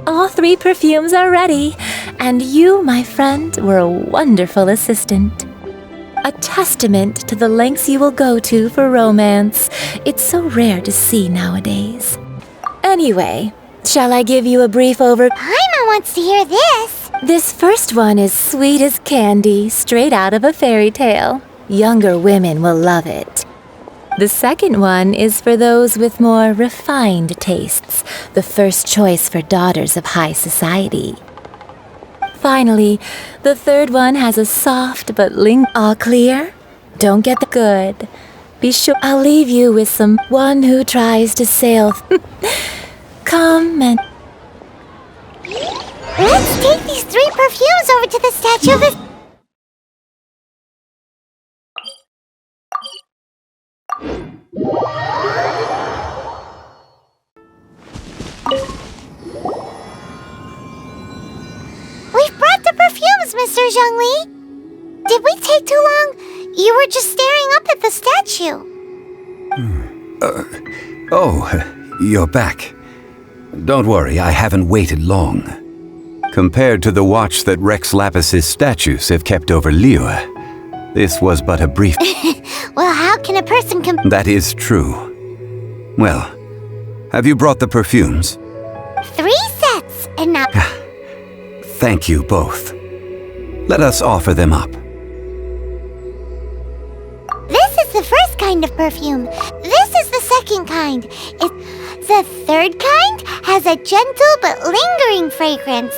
All three perfumes are ready, and you, my friend, were a wonderful assistant. A testament to the lengths you will go to for romance. It's so rare to see nowadays. Anyway, shall I give you a brief Paimon wants to hear this. This first one is sweet as candy, straight out of a fairy tale. Younger women will love it. The second one is for those with more refined tastes, the first choice for daughters of high society. Finally, the third one has a soft but all clear? Don't get the good. Be sure I'll leave you with one who tries to sail. Come and... Let's take these 3 perfumes over to the statue of the... We've brought the perfumes, Mr. Zhongli. Did we take too long? You were just staring up at the statue. You're back. Don't worry, I haven't waited long. Compared to the watch that Rex Lapis's statues have kept over Liyue, this was but a brief... Well, how can a person That is true. Well, have you brought the perfumes? 3 sets, and now... Thank you both. Let us offer them up. This is the first kind of perfume. This is the second kind. The third kind has a gentle but lingering fragrance.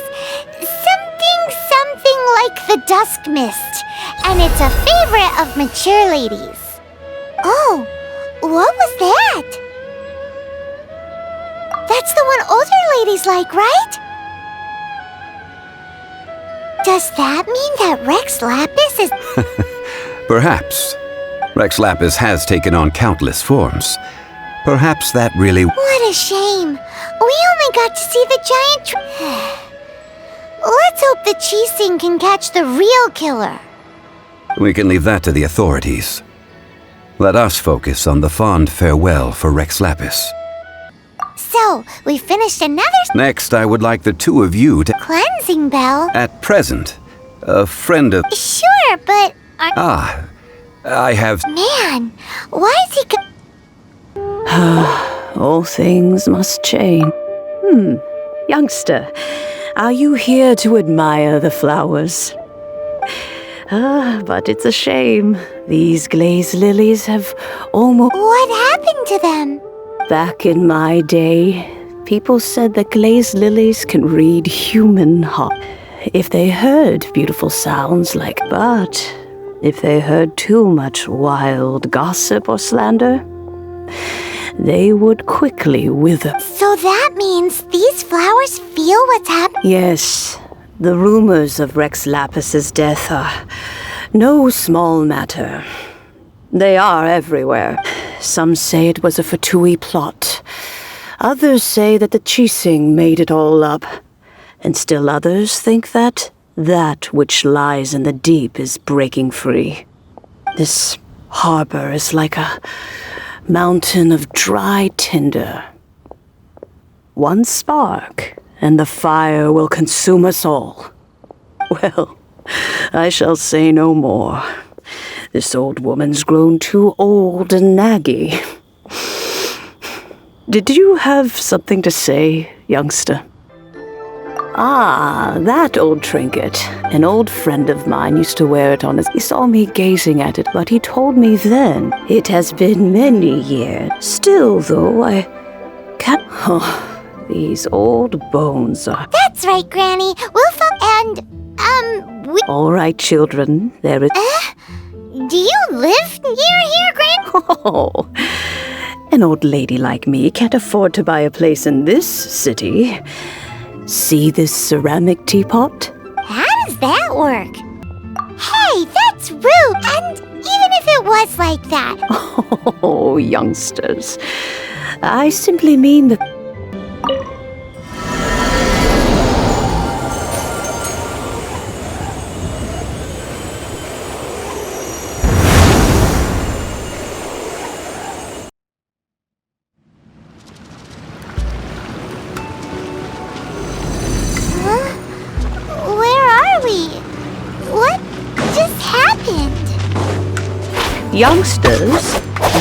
Something like the dusk mist. And it's a favorite of mature ladies. Oh, what was that? That's the one older ladies like, right? Does that mean that Rex Lapis is... Perhaps. Rex Lapis has taken on countless forms. Perhaps that really... What a shame. We only got to see the giant Let's hope the Qixing can catch the real killer. We can leave that to the authorities. Let us focus on the fond farewell for Rex Lapis. So, we finished another... Next, I would like the two of you to... Cleansing bell? At present, a friend of... Sure, but... I have... Man, why is he... All things must change. Youngster, are you here to admire the flowers? But it's a shame. These glazed lilies have almost... What happened to them? Back in my day, people said that glazed lilies can read human heart. If they heard beautiful sounds but if they heard too much wild gossip or slander, they would quickly wither. So that means these flowers feel what's happening? Yes. The rumors of Rex Lapis's death are no small matter. They are everywhere. Some say it was a Fatui plot. Others say that the Qixing made it all up. And still others think that which lies in the deep is breaking free. This harbor is like a mountain of dry tinder. One spark, and the fire will consume us all. Well, I shall say no more. This old woman's grown too old and naggy. Did you have something to say, youngster? Ah, that old trinket. An old friend of mine used to wear it on his... He saw me gazing at it, but he told me then it has been many years. Still, though, I can't... Oh, these old bones are... That's right, Granny. We'll we... All right, children. There is... Do you live near here, Gran? Oh, an old lady like me can't afford to buy a place in this city. See this ceramic teapot? How does that work? Hey, that's rude! And even if it was like that... Oh, youngsters. I simply mean that... Where are we? What just happened? Youngsters,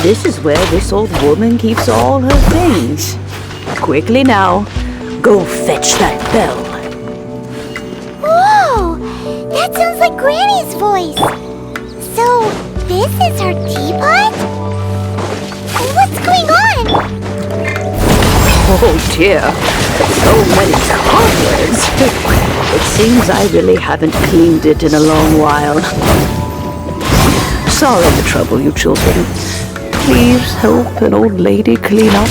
this is where this old woman keeps all her things. Quickly now, go fetch that bell. Whoa! That sounds like Granny's voice. So, this is her teapot? What's going on? Oh dear, so many cobwebs. It seems I really haven't cleaned it in a long while. Sorry to trouble you children. Please help an old lady clean up.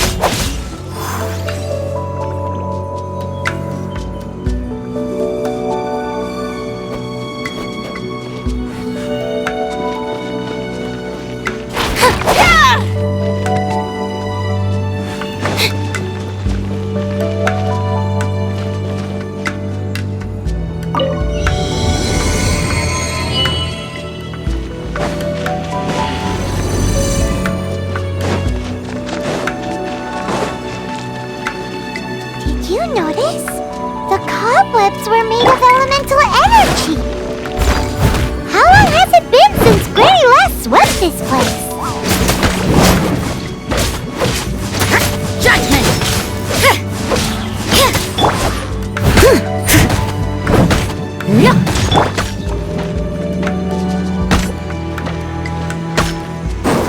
Did you notice? The cobwebs were made of elemental energy. How long has it been since Granny last swept this place? Judgment!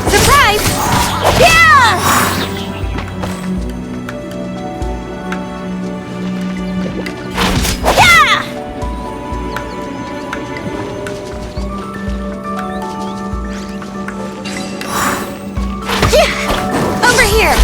Surprise! Yeah! Over here!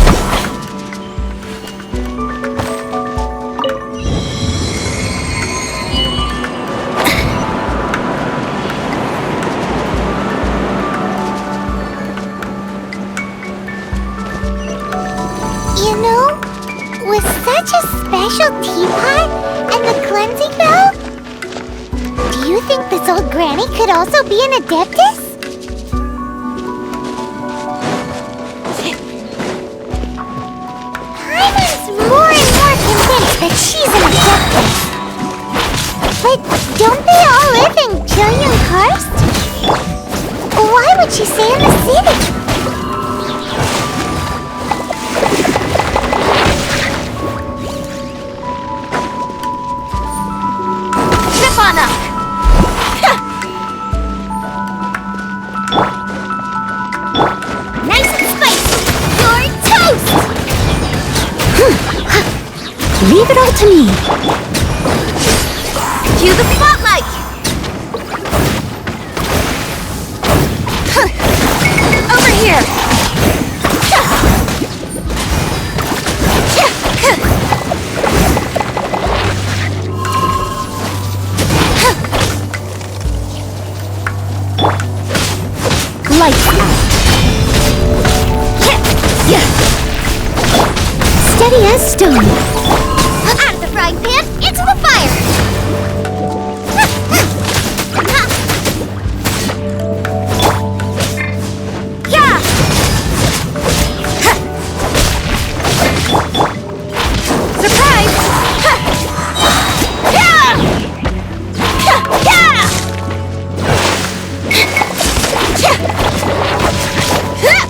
You know, with such a special teapot and the cleansing bell, do you think this old granny could also be an adeptus? Paimon's more and more convinced that she's an adeptus. But don't they all live in Jillian Karst? Why would she stay in the city? Trip on up! Nice and spicy! You're toast! Leave it all to me. Cue the spotlight! Over here! Lights out. Steady as stone. Out of the frying pan, into the fire! Yeah! Surprise! Yeah! Yeah!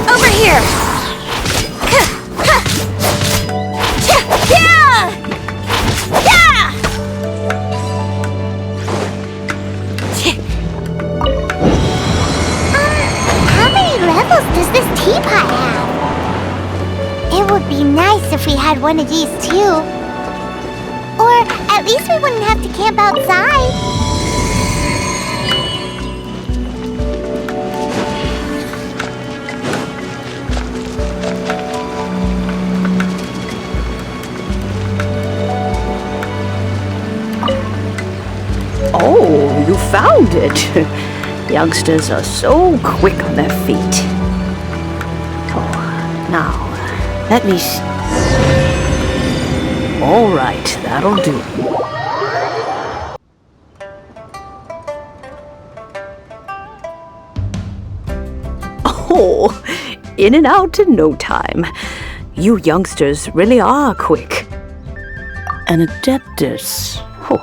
Over here! Yeah! Yeah! How many levels does this teapot have? It would be nice if we had one of these too. Or At least we wouldn't have to camp outside. Oh, you found it. Youngsters are so quick on their feet. Oh, now, let me see. All right, that'll do. Oh, in and out in no time. You youngsters really are quick. An adeptus. Oh.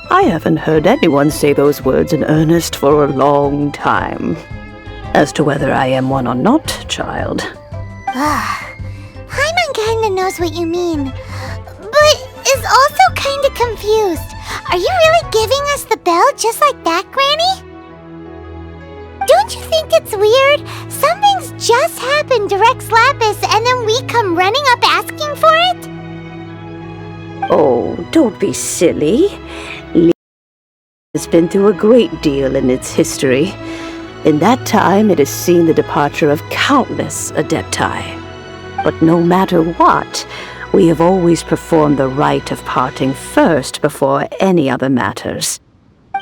I haven't heard anyone say those words in earnest for a long time. As to whether I am one or not, child. Paimon kinda knows what you mean, but is also kinda confused. Are you really giving us the bell just like that, Granny? Don't you think it's weird? Something's just happened to Rex Lapis and then we come running up asking for it? Oh, don't be silly. Liyue has been through a great deal in its history. In that time, it has seen the departure of countless adepti. But no matter what, we have always performed the rite of parting first before any other matters.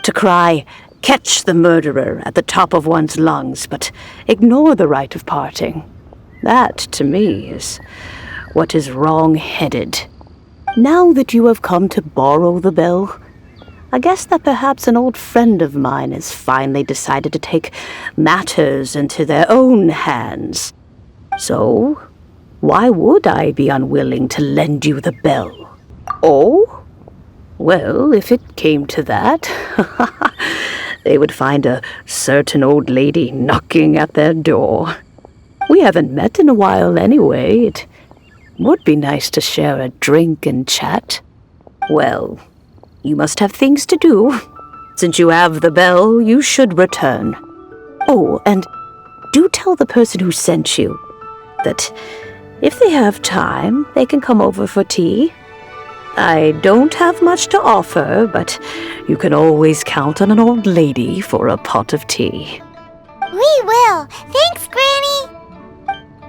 To cry, "Catch the murderer," at the top of one's lungs, but ignore the rite of parting. That, to me, is what is wrong-headed. Now that you have come to borrow the bell, I guess that perhaps an old friend of mine has finally decided to take matters into their own hands. So, why would I be unwilling to lend you the bell? Oh? Well, if it came to that, they would find a certain old lady knocking at their door. We haven't met in a while anyway. It would be nice to share a drink and chat. Well, you must have things to do. Since you have the bell, you should return. Oh, and do tell the person who sent you that if they have time, they can come over for tea. I don't have much to offer, but you can always count on an old lady for a pot of tea. We will. Thanks, Granny.